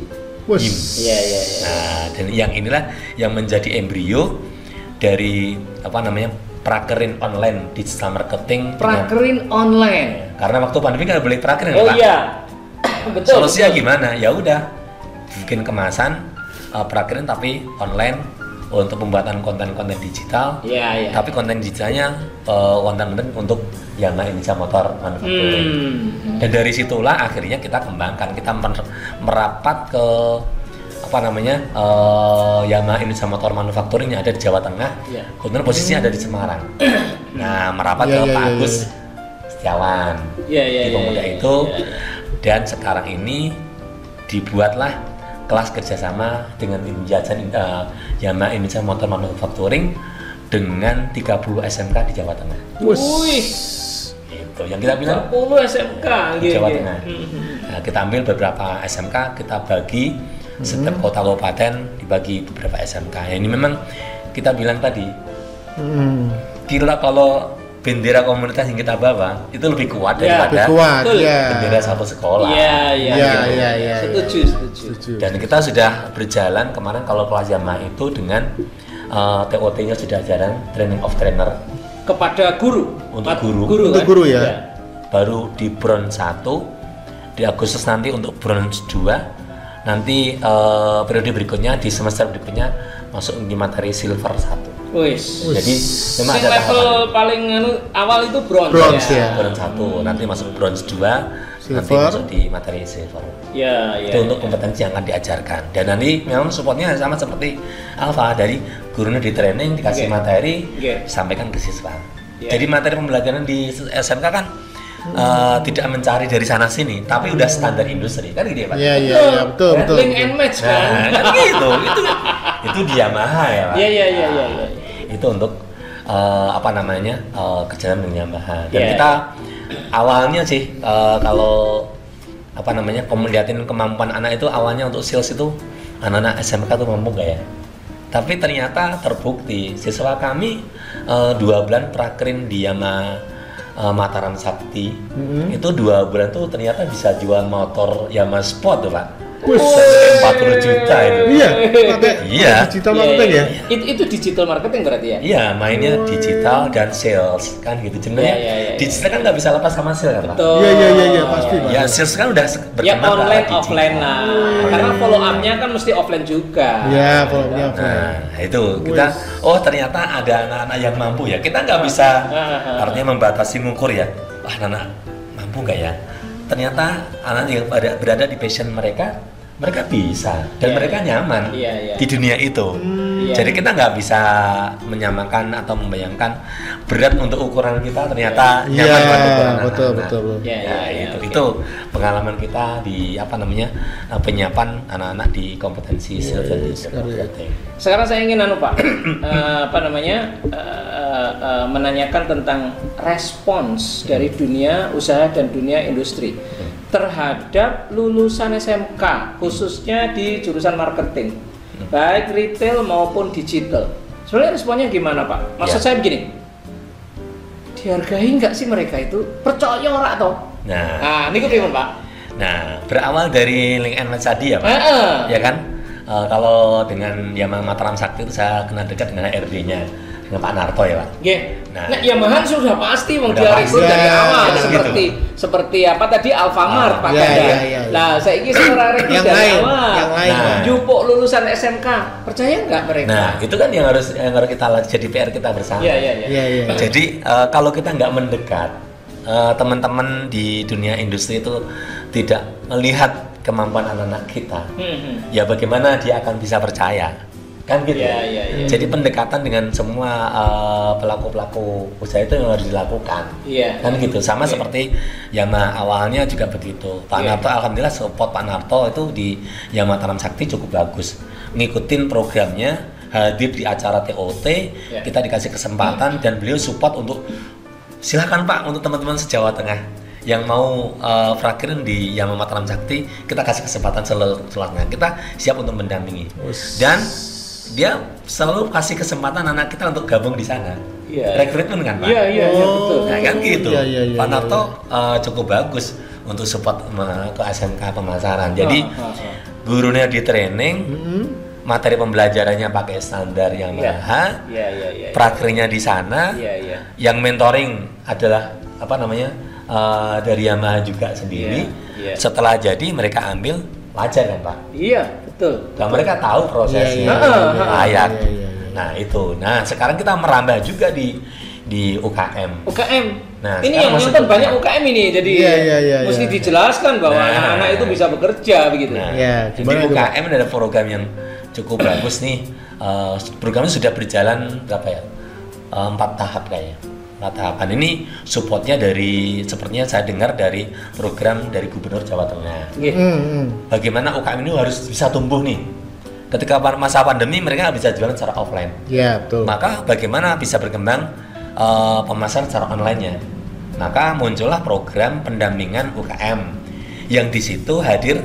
Nah, dan yang inilah yang menjadi embrio dari prakerin online digital marketing. Prakerin online. Karena waktu pandemi kan boleh prakerin, Pak. Betul. Solusinya gimana? Ya udah, bikin kemasan prakerin tapi online untuk pembuatan konten-konten digital. Tapi konten digitalnya konten untuk Yamaha Indonesia Motor Manufacturing. Dan dari situlah akhirnya kita kembangkan, kita merapat ke Yamaha Indonesia Motor Manufacturing yang ada di Jawa Tengah. Kemudian posisinya ada di Semarang. Nah, merapat ke Pak Agus Setiawan di Pemuda itu. Dan sekarang ini dibuatlah kelas kerjasama dengan Yamaha Indonesia Motor Manufacturing dengan 30 SMK di Jawa Tengah. Itu yang kita bilang 30 SMK di Jawa Tengah. Nah, kita ambil beberapa SMK, kita bagi setiap kota kabupaten dibagi beberapa SMK. Ini memang kita bilang tadi, kira kalau bendera komunitas yang kita bawa itu lebih kuat daripada bendera satu sekolah. Setuju. Dan kita sudah berjalan kemarin kalau kelas Yamaha itu dengan TOT-nya sudah jalan training of trainer kepada guru. Untuk guru ya. Baru di bronze 1, di Agustus nanti untuk bronze 2. Nanti periode berikutnya di semester berikutnya masuk di materi silver 1. Jadi memang ada level paling awal itu bronze ya. Bronze 1, nanti masuk bronze 2, nanti masuk di materi silver. Itu untuk kompetensi yang akan diajarkan. Dan nanti memang supportnya sama seperti Alfa, dari gurunya di training, dikasih materi, sampaikan ke siswa. Jadi materi pembelajaran di SMK kan tidak mencari dari sana sini, tapi udah standar industri kan gitu ya Pak? Iya betul. Link and match kan? Kan gitu, itu di Yamaha ya Pak? Iya. Itu untuk kerjaan dengan Yamaha. Dan kita awalnya sih kalau liatin kemampuan anak itu awalnya untuk sales itu anak-anak SMK tuh mampu gak ya? Tapi ternyata terbukti siswa kami 2 bulan prakerin di Yamaha Mataram Sakti itu 2 bulan tuh ternyata bisa jual motor Yamaha Sport tuh Pak. 40 juta itu. Iya. Digital marketing ya? Itu digital marketing berarti ya? Iya, mainnya digital dan sales kan gitu. Sebenarnya digital kan nggak bisa lepas sama sales kan Pak? Iya pasti Pak. Ya sales kan udah berkembang. Ya online offline lah. Karena follow up-nya kan mesti offline juga. Iya, follow up-nya offline. Nah, itu kita ternyata ada anak-anak yang mampu ya. Kita nggak bisa artinya membatasi mengukur ya. Wah, anak mampu nggak ya? Ternyata anak yang berada di passion mereka bisa dan mereka nyaman di dunia itu. Jadi kita nggak bisa menyamakan atau membayangkan berat untuk ukuran kita ternyata nyaman untuk ukuran betul. Itu pengalaman kita di penyiapan anak-anak di kompetensi sales dan marketing. Sekarang saya ingin Pak menanyakan tentang respons dari dunia usaha dan dunia industri. terhadap lulusan SMK khususnya di jurusan marketing, baik retail maupun digital. Sebenarnya responnya gimana Pak? Maksud saya begini, dihargai nggak sih mereka itu? Percaya ora toh? Nah, ini gimana Pak? Nah, berawal dari LinkedIn Match tadi ya Pak, ya kan? Kalau dengan Yamaha Mataram Sakti itu saya kenal dekat dengan HRD-nya, dengan Pak Narto ya Pak. Yeah. Nah, Yamaha sudah pasti udah dia rekrut pasti. dari awal, Ya, seperti apa tadi Alfamart Pak iya, Ganda. iya. Nah, saya ini seorang rekrut Yang dari lain, awal. yang lain. Nah. Jupuk lulusan SMK, percaya nggak mereka? Nah, itu kan yang harus kita jadi PR kita bersama. Iya. Iya. Jadi kalau kita nggak mendekat, teman-teman di dunia industri itu tidak melihat kemampuan anak-anak kita, ya bagaimana dia akan bisa percaya, kan gitu. Iya. Jadi pendekatan dengan semua pelaku-pelaku usaha itu yang harus dilakukan, Iya. kan gitu. Sama seperti Yamaha awalnya juga begitu. Pak Iya. Narto, alhamdulillah support Pak Narto itu di Yamaha Mataram Sakti cukup bagus, ngikutin programnya, hadir di acara TOT, Iya. kita dikasih kesempatan dan beliau support untuk silakan Pak, untuk teman-teman se-Jawa Tengah yang mau prakirin di Yamaha Mataram Sakti, kita kasih kesempatan seluruhnya. Kita siap untuk mendampingi. Dan dia selalu kasih kesempatan anak kita untuk gabung di sana. Iya. Rekrutmen kan Pak? Iya, betul. Nah kan gitu. Iya, Pak Narto cukup bagus untuk support ke SMK pemasaran. Jadi gurunya di training, materi pembelajarannya pakai standar Yamaha. Iya. Prakirnya di sana. Iya. Yang mentoring adalah apa namanya dari Yamaha juga sendiri. Iya. Setelah jadi mereka ambil, wajar kan Pak? Iya, betul. Dan mereka tahu prosesnya Iya. layak. Iya. Nah itu. Nah sekarang kita merambah juga di UKM. UKM. Nah, Ini sekarang yang masuk nonton ke banyak UKM. UKM ini, jadi Iya. mesti dijelaskan bahwa Nah. anak-anak itu bisa bekerja begitu. Nah, Ya, di gimana tuh, Pak? UKM ada program yang cukup bagus nih. Programnya sudah berjalan berapa ya? 4 tahap kayaknya. 4 tahapan ini supportnya dari, sepertinya saya dengar dari program dari Gubernur Jawa Tengah. Bagaimana UKM ini harus bisa tumbuh nih. Ketika masa pandemi mereka nggak bisa jualan secara offline. Iya, betul. Maka bagaimana bisa berkembang pemasaran secara online-nya? Maka muncullah program pendampingan UKM yang di situ hadir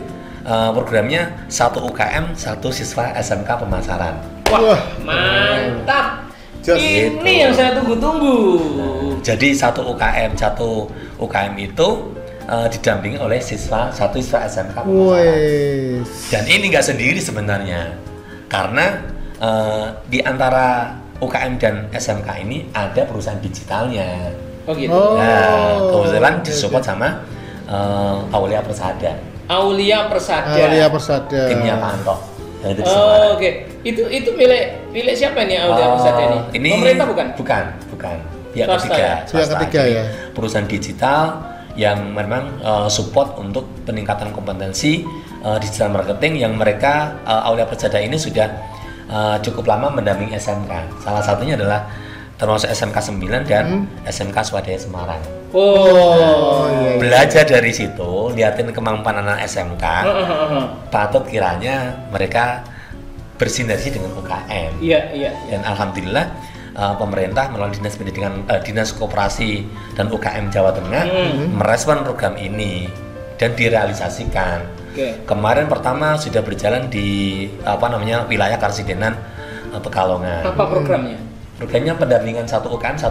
programnya 1 UKM 1 siswa SMK pemasaran. Wah, mantap. Just Ini gitu. yang saya tunggu-tunggu. Jadi 1 UKM itu didampingi oleh siswa 1 siswa SMK pemasaran. Wes. Dan ini nggak sendiri sebenarnya, karena di antara UKM dan SMK ini ada perusahaan digitalnya. Oh gitu. Nah, kebetulan oke, disupport oke. sama Aulia Persada, Aulia Persada. Aulia Persada. timnya Pak Anto. Yang itu di Oh, Semarang. oke. Itu milik siapa nih Aulia Persada ini? Ini Pemerintah bukan? Bukan. Pihak Swasta. ketiga. Pihak swasta. ketiga, Jadi, ya. Perusahaan digital yang memang support untuk peningkatan kompetensi digital marketing yang mereka Aulia Persada ini sudah cukup lama mendampingi SMK. Salah satunya adalah termasuk SMK 9 dan SMK Swadaya Semarang. Oh. iya. Belajar dari situ, liatin kemampuan anak SMK, patut kiranya mereka bersinergi dengan UKM. Iya. Dan alhamdulillah pemerintah melalui Dinas Pendidikan, Dinas Koperasi dan UKM Jawa Tengah merespon program ini dan direalisasikan. Oke. Kemarin pertama sudah berjalan di wilayah Karsidenan Pekalongan. Apa programnya? Programnya pendampingan 1 UKM 1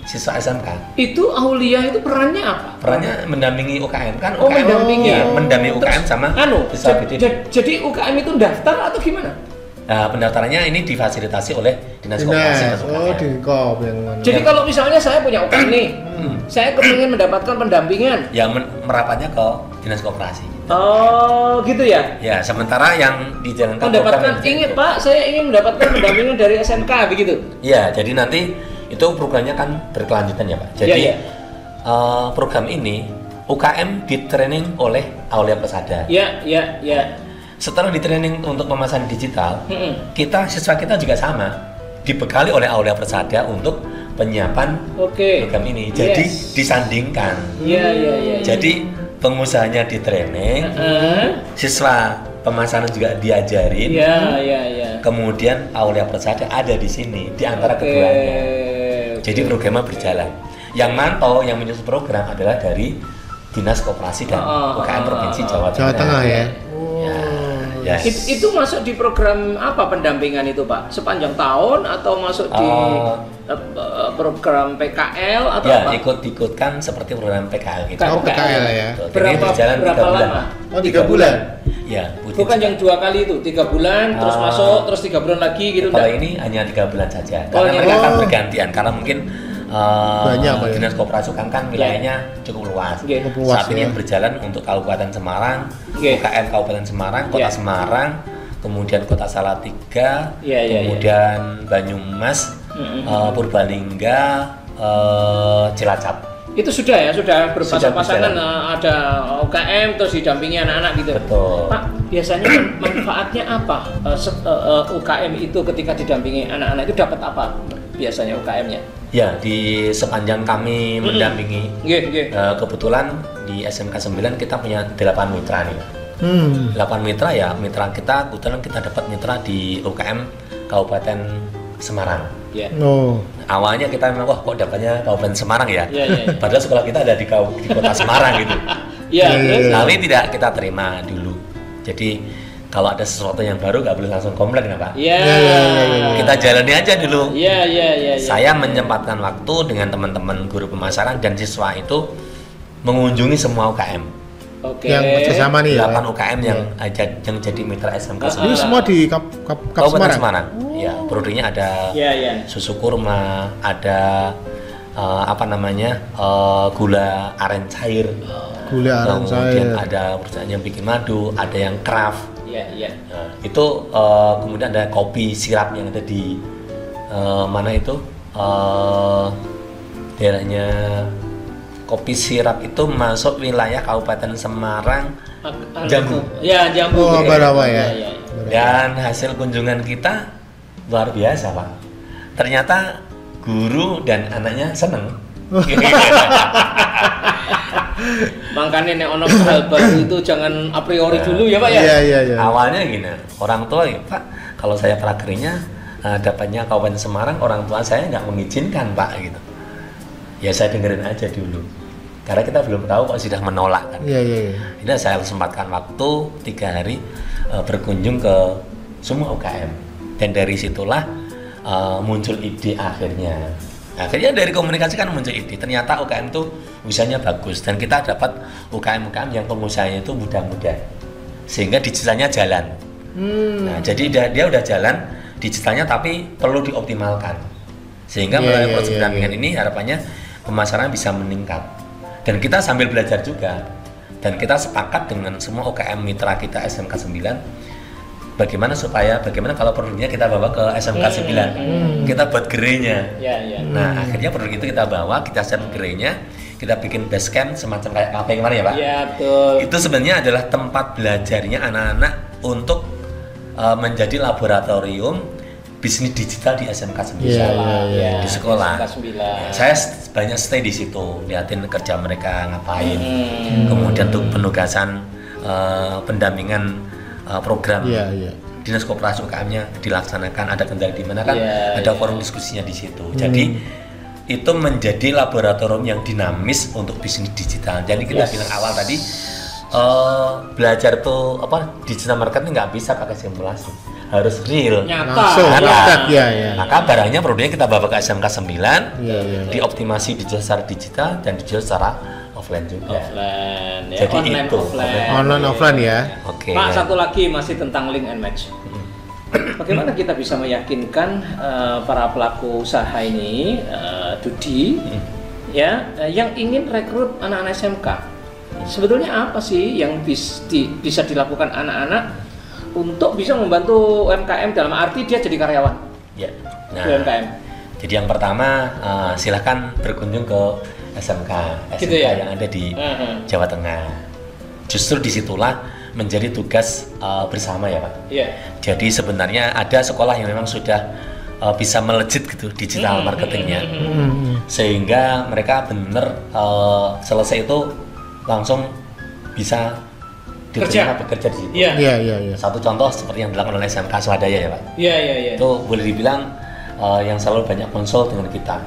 siswa SMK. Itu Aulia itu perannya apa? Perannya mendampingi UKM kan? Oh, UKM, mendampingi. ya, mendampingi UKM Terus, sama siswa BDD. jadi UKM itu daftar atau gimana? Nah, pendaftarannya ini difasilitasi oleh Dinas Koperasi dan Dinas. UKM. Oh, di kop yang mana? Jadi kalau misalnya saya punya UKM nih, saya kepingin mendapatkan pendampingan. Ya merapatnya ke Dinas Koperasi. Oh, gitu ya? Ya, sementara yang dijalankan Mendapatkan program ingin Pak, saya ingin mendapatkan pendampingan dari SMK begitu. Ya, jadi nanti itu programnya kan berkelanjutan ya Pak. Jadi Iya. program ini UKM di training oleh Aulia Persada. Ya. Setelah di training untuk pemasaran digital, Mm-mm. siswa kita juga sama dibekali oleh Aulia Persada untuk penyiapan Oke. program ini. Jadi Yes. disandingkan. Iya. Jadi pengusahanya di training, siswa pemasaran juga diajarin. Iya. Kemudian Aulia Persada ada di sini di antara keduanya. Jadi programnya berjalan. Yang mantau, yang menyusun program adalah dari Dinas Koperasi dan UKM Provinsi Jawa Tengah. Jawa Tengah ya. Ya. Itu masuk di program apa pendampingan itu Pak? Sepanjang tahun atau masuk di program PKL atau Ya, apa? ikut-ikutkan seperti program PKL gitu. Oh, PKL ya. Betul. Jadi berjalan 3 bulan. lama? Oh, 3 bulan. Ya, Bukan yang 2 kali itu, 3 bulan terus masuk, terus 3 bulan lagi gitu. Kalau enggak? ini hanya 3 bulan saja. Oh, Karena ini- mereka akan bergantian. Karena mungkin Banyak, Pak, ya? Dinas Koperasi UKM kan wilayahnya cukup luas. Oke. Cukup luas, Saat ini ya. yang berjalan untuk Kabupaten Semarang, Oke. UKM Kabupaten Semarang, Kota Ya. Semarang, kemudian Kota Salatiga, Ya, ya, kemudian Banyumas, Purbalingga, Cilacap. Itu sudah ya, sudah berpasang-pasangan berjalan. ada UKM terus didampingi anak-anak gitu. Betul. Pak, biasanya manfaatnya apa? UKM itu ketika didampingi anak-anak itu dapat apa biasanya UKM-nya? Ya, di sepanjang kami mendampingi, Nggih. kebetulan di SMK 9 kita punya 8 mitra nih. 8 mitra ya, mitra kita kebetulan kita dapat mitra di UKM Kabupaten Semarang. Ya. Oh. Awalnya kita memang wah kok dapatnya Kabupaten Semarang ya. Iya. Padahal sekolah kita ada di Kota Semarang gitu. Iya, terus? Tapi tidak kita terima dulu. Jadi kalau ada sesuatu yang baru nggak boleh langsung komplain ya Pak. Iya. Kita jalani aja dulu. Iya. Saya menyempatkan waktu dengan teman-teman guru pemasaran dan siswa itu mengunjungi semua UKM. Oke. Yang bekerjasama nih ya. 8 UKM yang jadi mitra SMK Ini semua di Kap Kabupaten Semarang. Semarang. Ya, prodinya ada Iya. susu kurma, ada gula aren cair. Gula aren Kemudian cair. ada perusahaan yang bikin madu, ada yang craft. Iya. Nah, itu kemudian ada kopi sirap yang ada di mana itu daerahnya kopi sirap itu masuk wilayah Kabupaten Semarang, Jambu. Ya, Jambu. Oh, Barawa ya. Iya. Dan hasil kunjungan kita luar biasa Pak. Ternyata guru dan anaknya seneng. Makanya nek ono hal baru itu jangan a priori dulu ya Pak ya. Iya. Awalnya gini, orang tua ya Pak, kalau saya prakirinya dapatnya Kabupaten Semarang, orang tua saya nggak mengizinkan Pak gitu. Ya saya dengerin aja dulu, karena kita belum tahu kok sudah menolak kan. Iya. Ini saya sempatkan waktu 3 hari berkunjung ke semua UKM, dan dari situlah muncul ide akhirnya. Akhirnya dari komunikasi kan muncul ide. Ternyata UKM itu usahanya bagus dan kita dapat UKM-UKM yang pengusahanya itu muda-muda, sehingga digitalnya jalan. Nah, jadi dia udah jalan digitalnya, tapi perlu dioptimalkan. Sehingga melalui proses pendampingan ini harapannya pemasaran bisa meningkat. Dan kita sambil belajar juga. Dan kita sepakat dengan semua UKM mitra kita SMK 9 bagaimana kalau produknya kita bawa ke SMK 9. Kita buat gerenya. Iya. Nah, akhirnya produk itu kita bawa, kita set gerenya, kita bikin base camp semacam kayak kafe kemarin ya, Pak. Iya, betul. Itu sebenarnya adalah tempat belajarnya anak-anak untuk menjadi laboratorium bisnis digital di SMK 9. Iya. Di sekolah. SMK 9. Saya banyak stay di situ, liatin kerja mereka ngapain. Kemudian untuk penugasan pendampingan program Iya. Dinas Koperasi UKM-nya dilaksanakan, ada kendala di mana kan, Iya, ada forum diskusinya di situ. Jadi itu menjadi laboratorium yang dinamis untuk bisnis digital. Jadi kita bilang awal tadi belajar tuh digital marketing nggak bisa pakai simulasi, harus real. Nyata. Langsung Nyata. praktek ya. Maka barangnya produknya kita bawa ke SMK 9, Iya. dioptimasi dijual secara digital dan dijual secara offline juga. Offline ya. Jadi Online, itu, offline. Online offline ya. Oke. Pak, satu lagi masih tentang link and match. Bagaimana kita bisa meyakinkan para pelaku usaha ini, Dudi, yang ingin rekrut anak-anak SMK? Sebetulnya apa sih yang bisa dilakukan anak-anak untuk bisa membantu UMKM dalam arti dia jadi karyawan Ya. Nah, UMKM? jadi yang pertama silahkan berkunjung ke SMK Gitu ya? yang ada di Jawa Tengah. Justru disitulah menjadi tugas bersama ya Pak. Iya. Jadi sebenarnya ada sekolah yang memang sudah bisa melejit gitu digital marketingnya, sehingga mereka benar selesai itu langsung bisa diterima bekerja di situ. Iya. Iya. Satu contoh seperti yang dilakukan oleh SMK Swadaya ya Pak. Iya. Itu boleh dibilang yang selalu banyak konsul dengan kita.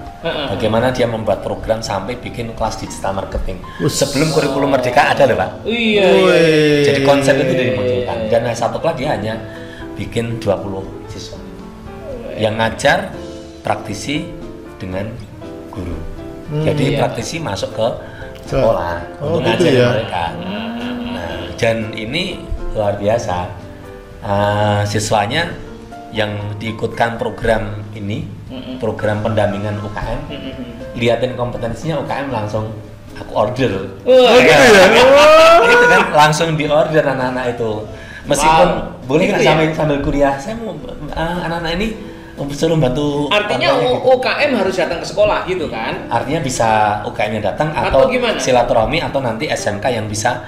Bagaimana dia membuat program sampai bikin kelas digital marketing. Sebelum kurikulum Merdeka ada loh Pak. Iya. Jadi konsep itu dimunculkan. Dan satu kelas dia hanya bikin 20 siswa. Yang ngajar praktisi dengan guru. Jadi praktisi masuk ke sekolah untuk ngajarin mereka. Nah, dan ini luar biasa. Siswanya yang diikutkan program ini, program pendampingan UKM, liatin kompetensinya UKM langsung aku order. Itu kan langsung di order anak-anak itu. Meskipun boleh nggak sambil kuliah, saya mau anak-anak ini suruh bantu. Artinya UKM harus datang ke sekolah gitu kan? Artinya bisa UKM-nya datang atau silaturahmi atau nanti SMK yang bisa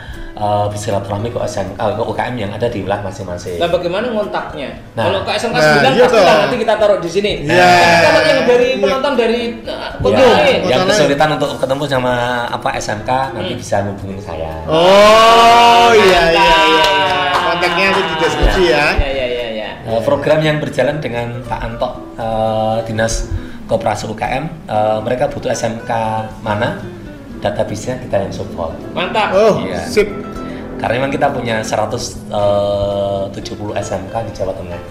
silaturahmi ke SMK ke UKM yang ada di wilayah masing-masing. Nah, bagaimana ngontaknya? Kalau ke SMK 9 pasti nanti kita taruh di sini. Kalau yang dari penonton dari kota lain yang kesulitan untuk ketemu sama SMK nanti bisa hubungin saya. Oh iya. Kontaknya ada di deskripsi ya. Program yang berjalan dengan Pak Anto, Dinas Koperasi UKM, mereka butuh SMK mana, database-nya kita yang support. Mantap. Sip. Karena memang kita punya 170 SMK di Jawa Tengah.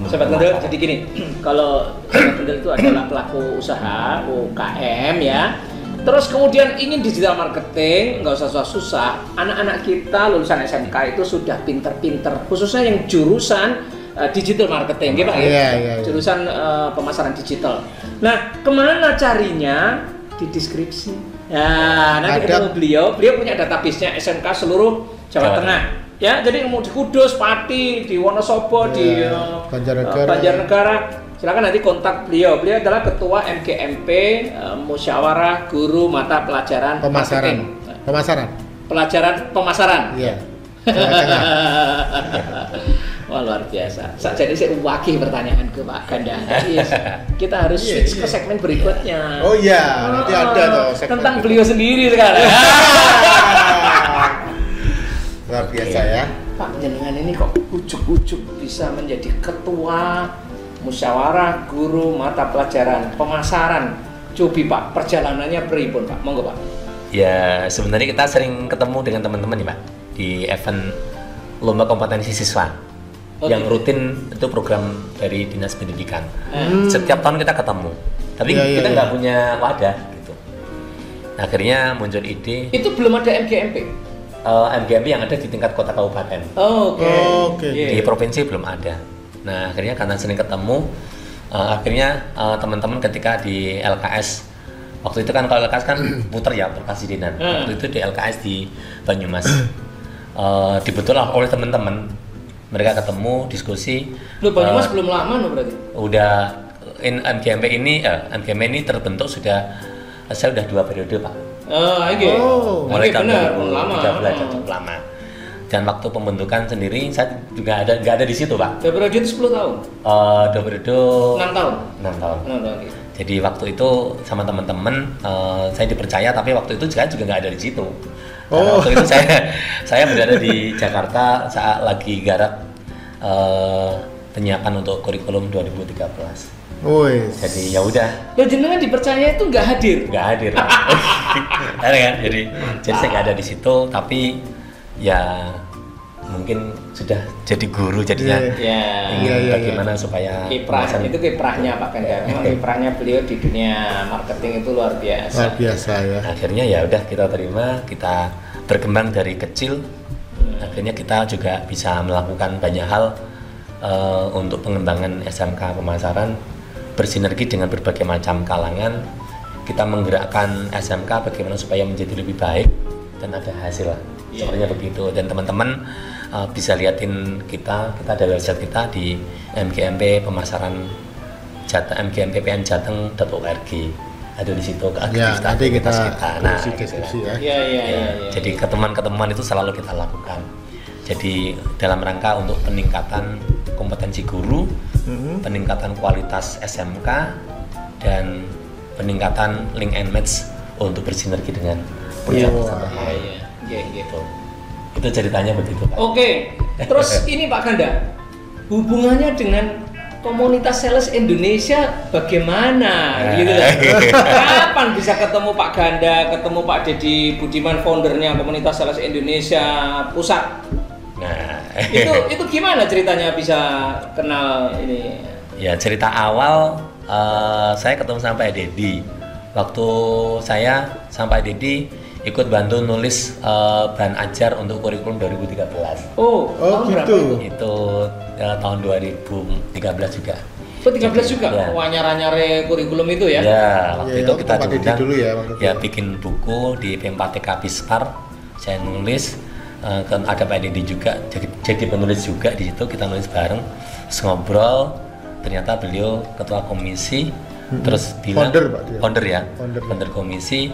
Sobat Kendel, jadi gini, kalau Sobat Kendel itu adalah pelaku usaha UKM ya. Terus kemudian ingin digital marketing, nggak usah susah-susah. Anak-anak kita lulusan SMK itu sudah pinter-pinter, khususnya yang jurusan digital marketing, gitu Pak ya? Jurusan pemasaran digital. Nah, kemana carinya? Di deskripsi. Ya, nanti ketemu beliau punya database-nya SMK seluruh Jawa Tengah. Ya, jadi mau di Kudus, Pati, di Wonosobo, di Banjarnegara. Silakan nanti kontak beliau. Beliau adalah ketua MGMP, Musyawarah Guru Mata Pelajaran Pemasaran. Iya. Wah, luar biasa. Jadi saya wakil pertanyaan ke Pak Ganda. Kita harus switch ke segmen berikutnya. Oh iya, nanti ada tuh segmen tentang beliau sendiri sekarang. Luar biasa ya. Pak, jenengan ini kok ujuk-ujuk bisa menjadi ketua Musyawarah Guru Mata Pelajaran Pemasaran. Cobi Pak, perjalanannya pripun Pak? Monggo Pak. Ya, sebenarnya kita sering ketemu dengan teman-teman ya Pak di event lomba kompetensi siswa. Yang rutin itu program dari Dinas Pendidikan. Setiap tahun kita ketemu, tapi kita nggak punya wadah gitu. Akhirnya muncul ide. Itu belum ada MGMP? MGMP yang ada di tingkat kota kabupaten. Di provinsi belum ada. Nah, akhirnya karena sering ketemu, akhirnya teman-teman ketika di LKS, waktu itu kan kalau LKS kan puter ya Presidenan. Waktu itu di LKS di Banyumas, dibetulah oleh teman-teman. Mereka ketemu, diskusi. Banyumas belum lama berarti? Udah MGMP ini terbentuk saya udah 2 periode Pak. Mulai tahun 2013 cukup lama. Dan waktu pembentukan sendiri saya juga nggak ada di situ Pak. 2 periode itu 10 tahun? 2 periode 6 tahun. Jadi waktu itu sama teman-teman saya dipercaya, tapi waktu itu juga nggak ada di situ. Karena waktu itu saya berada di Jakarta saat lagi garap penyiapan untuk kurikulum 2013. Jadi ya udah. Jenengan dipercaya itu nggak hadir? Nggak hadir. Kan? Jadi saya nggak ada di situ, tapi ya mungkin sudah jadi guru jadinya. Bagaimana supaya itu kiprahnya Pak Ganda. Memang kiprahnya beliau di dunia marketing itu luar biasa. Luar biasa ya. Akhirnya ya udah kita terima, kita berkembang dari kecil. Akhirnya kita juga bisa melakukan banyak hal untuk pengembangan SMK pemasaran, bersinergi dengan berbagai macam kalangan. Kita menggerakkan SMK bagaimana supaya menjadi lebih baik dan ada hasil lah. Sebenarnya begitu. Dan teman-teman bisa liatin kita ada website kita di MGMP Pemasaran mgmpPNjateng.org. Ada di situ aktivitas kita. Nah, deskripsi ya. Jadi ketemuan-ketemuan itu selalu kita lakukan. Jadi dalam rangka untuk peningkatan kompetensi guru, peningkatan kualitas SMK, dan peningkatan link and match untuk bersinergi dengan perusahaan. Gitu. Itu ceritanya begitu Pak. Oke, terus ini Pak Ganda, hubungannya dengan komunitas sales Indonesia bagaimana gitu loh. Kapan bisa ketemu Pak Ganda, ketemu Pak Deddy Budiman, foundernya komunitas sales Indonesia pusat? Nah, itu gimana ceritanya bisa kenal ini? ya cerita awal saya ketemu sama Pak Deddy. Waktu saya sama Pak Deddy ikut bantu nulis bahan ajar untuk kurikulum 2013. Oh tahun berapa gitu. itu? Itu tahun 2013 juga. Oh 13 juga? Ya. Wah nyara-nyare kurikulum itu ya? Ya, waktu Ya, itu waktu kita Pak Deddy diundang dulu ya, waktu itu. ya bikin buku di P4TK Bispar. Saya nulis, kan ada Pak Deddy juga, jadi penulis juga di situ. Kita nulis bareng, terus ngobrol. Ternyata beliau ketua komisi, terus bilang Founder, Pak, dia. founder ya, Founder. founder komisi.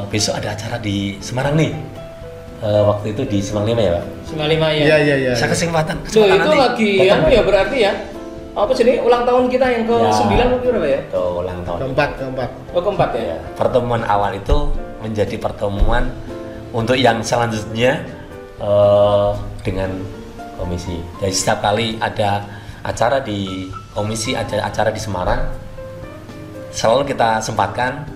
Besok ada acara di Semarang nih. Waktu itu di Semarang 5 ya Pak. 95 ya? Iya. Saya kesempatan Loh, itu nanti. lagi Datang. ya berarti ya? Apa sih ini ulang tahun kita yang Ya. ke-9 atau berapa ya? Itu ulang tahun. Keempat. Oh keempat ya? Ya, pertemuan awal itu menjadi pertemuan untuk yang selanjutnya dengan komisi. Jadi setiap kali ada acara di komisi, ada acara di Semarang, selalu kita sempatkan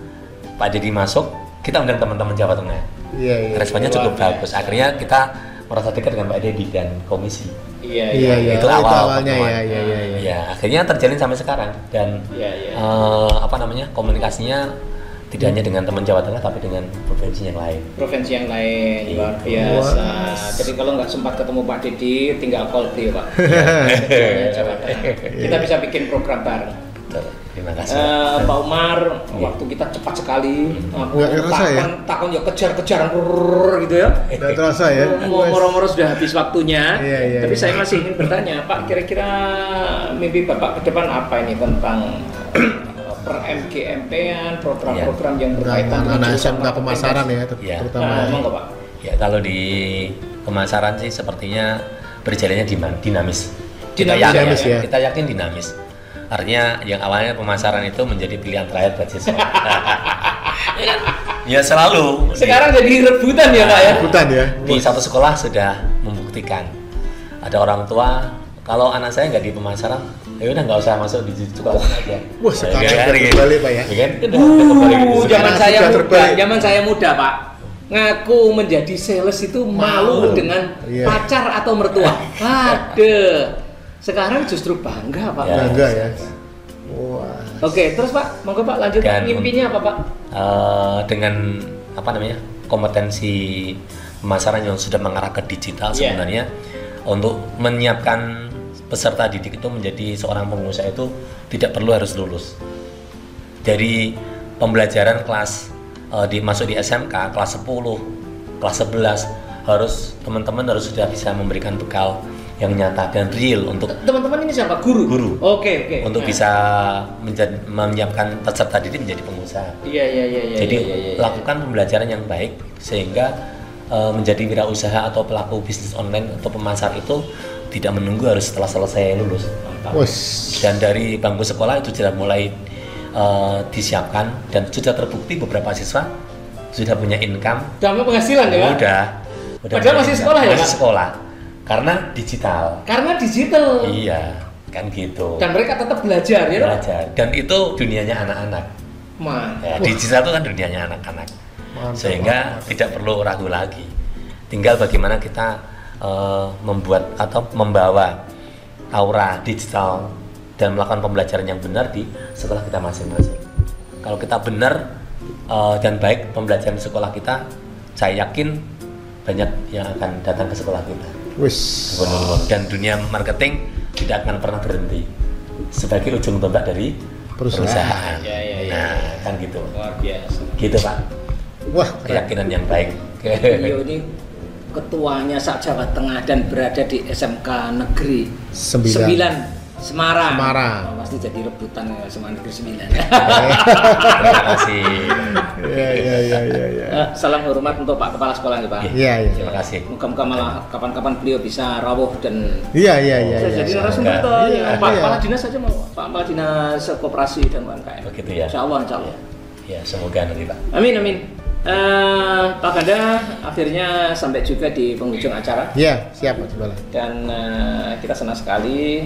Pak Deddy masuk, kita undang teman-teman Jawa Tengah. Iya. Responnya cukup Luar biasa. bagus. Akhirnya kita merasa dekat dengan Pak Deddy dan komisi. Iya. Itu Oh, awal awalnya pertemuan. ya. Ya, akhirnya terjalin sampai sekarang dan Iya. komunikasinya tidak hanya dengan teman Jawa Tengah tapi dengan provinsi yang lain. Provinsi yang lain, Iya. luar biasa. Wah. Jadi kalau nggak sempat ketemu Pak Deddy, tinggal call beliau Pak. Jawa Tengah. Kita bisa bikin program bareng. Betul. Terima kasih. Pak Umar, waktu kita cepat sekali. Nggak kerasa ya? Takon ya kejar-kejaran gitu ya. Nggak terasa ya. Moro-moro sudah habis waktunya. Iya. Tapi saya masih ingin bertanya, Pak, kira-kira mimpi Bapak ke depan apa ini tentang per MGMP-an, program-program yang berkaitan Dengan anak jurusan SMK pemasaran ya, Iya. terutama. Nah, ya. monggo Pak. Ya kalau di pemasaran sih sepertinya berjalannya dinamis. Dinamis ya. Kita yakin dinamis. Artinya yang awalnya pemasaran itu menjadi pilihan terakhir buat siswa. Ya selalu. Sekarang jadi rebutan ya Pak ya? Rebutan ya. Di satu sekolah sudah membuktikan. Ada orang tua kalau anak saya nggak di pemasaran, ya udah nggak usah masuk di sekolah aja. Wah, sekarang Ya, udah gitu. kembali, Pak ya. Ya kan? Udah kembali gitu. Zaman Sekarang saya sudah muda, terbalik. zaman saya muda Pak. Ngaku menjadi sales itu malu dengan Iya. pacar atau mertua. Aduh. Sekarang justru bangga Pak. Ya. Bangga ya. Wah. Oke, terus Pak, monggo Pak lanjut. Dan Mimpinya apa Pak? Dengan kompetensi pemasaran yang sudah mengarah ke digital Iya. sebenarnya untuk menyiapkan peserta didik itu menjadi seorang pengusaha itu tidak perlu harus lulus. Dari pembelajaran kelas masuk di SMK kelas 10, kelas 11 teman-teman harus sudah bisa memberikan bekal yang nyata dan real untuk Teman-teman ini siapa? Guru. Guru. Oke. untuk Nah. bisa menyiapkan peserta didik menjadi pengusaha. Iya. Jadi iya. lakukan pembelajaran yang baik sehingga menjadi wirausaha atau pelaku bisnis online atau pemasar itu tidak menunggu harus setelah selesai lulus. Mantap. Wes. Dan dari bangku sekolah itu sudah mulai disiapkan dan sudah terbukti beberapa siswa sudah punya income. Udah penghasilan ya Pak? Udah Padahal punya masih income. sekolah ya, Masih Pak? sekolah karena digital. Karena digital. Iya, kan gitu. Dan mereka tetap belajar ya. Pak? Belajar. Dan itu dunianya anak-anak. Mantap. Ya, digital itu kan dunianya anak-anak. Mantap, Sehingga tidak perlu ragu lagi. Tinggal bagaimana kita membuat atau membawa aura digital dan melakukan pembelajaran yang benar di sekolah kita masing-masing. Kalau kita benar dan baik pembelajaran di sekolah kita, saya yakin banyak yang akan datang ke sekolah kita. Wes. Dan dunia marketing tidak akan pernah berhenti sebagai ujung tombak dari Perusahaan. Ya. Nah, kan gitu. Luar biasa. Gitu Pak. Wah, keren. Keyakinan yang baik. Beliau ini ketuanya sak Jawa Tengah dan berada di SMK Negeri 9. Semarang. Semarang. Oh, pasti jadi rebutan ya sama Negeri 9. Terima kasih. Iya. Salam hormat untuk Pak Kepala Sekolah ya Pak. Iya. Terima kasih. Moga-moga malah kapan-kapan beliau bisa rawuh dan Iya. bisa jadi narasumber Iya, tuh. iya, Pak iya. Kepala Dinas saja mau. Pak Kepala Dinas Koperasi dan UMKM. Begitu ya. Insya Allah. Ya, semoga nanti Pak. Amin. Pak Ganda, akhirnya sampai juga di penghujung acara Iya, siap Mas Bala. dan kita senang sekali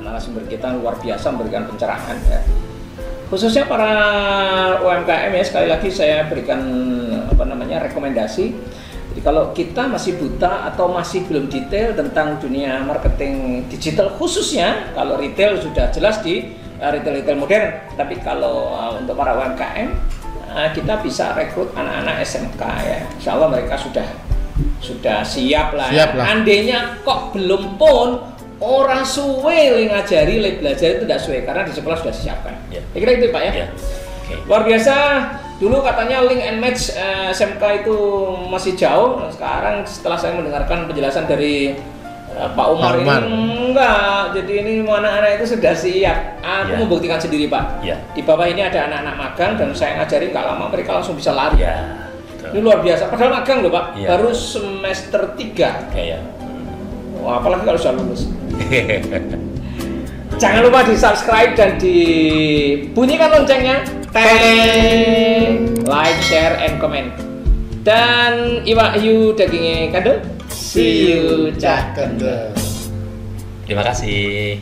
narasumber kita luar biasa memberikan pencerahan ya. Khususnya para UMKM ya, sekali lagi saya berikan rekomendasi. Jadi kalau kita masih buta atau masih belum detail tentang dunia marketing digital, khususnya kalau retail sudah jelas di retail modern, tapi kalau untuk para UMKM kita bisa rekrut anak-anak SMK ya. Insya Allah mereka sudah siap lah. Andainya kok belum pun, orang suwe le ngajari, le belajar itu tidak suwe karena di sekolah sudah disiapkan. Kira itu Pak ya. Okay. Luar biasa. Dulu katanya link and match SMK itu masih jauh. Sekarang setelah saya mendengarkan penjelasan dari Pak Umar ini enggak. Jadi ini anak-anak itu sudah siap. Aku membuktikan sendiri Pak. Di bawah ini ada anak-anak magang dan saya ngajari nggak lama mereka langsung bisa lari. Ini luar biasa. Padahal magang loh Pak. Baru semester 3. Wah, apalagi kalau sudah lulus. Jangan lupa di subscribe dan dibunyikan loncengnya. Like, share, and comment. Dan Iwak Yu dagingnya kandel. See you, Cak Kendel. Terima kasih.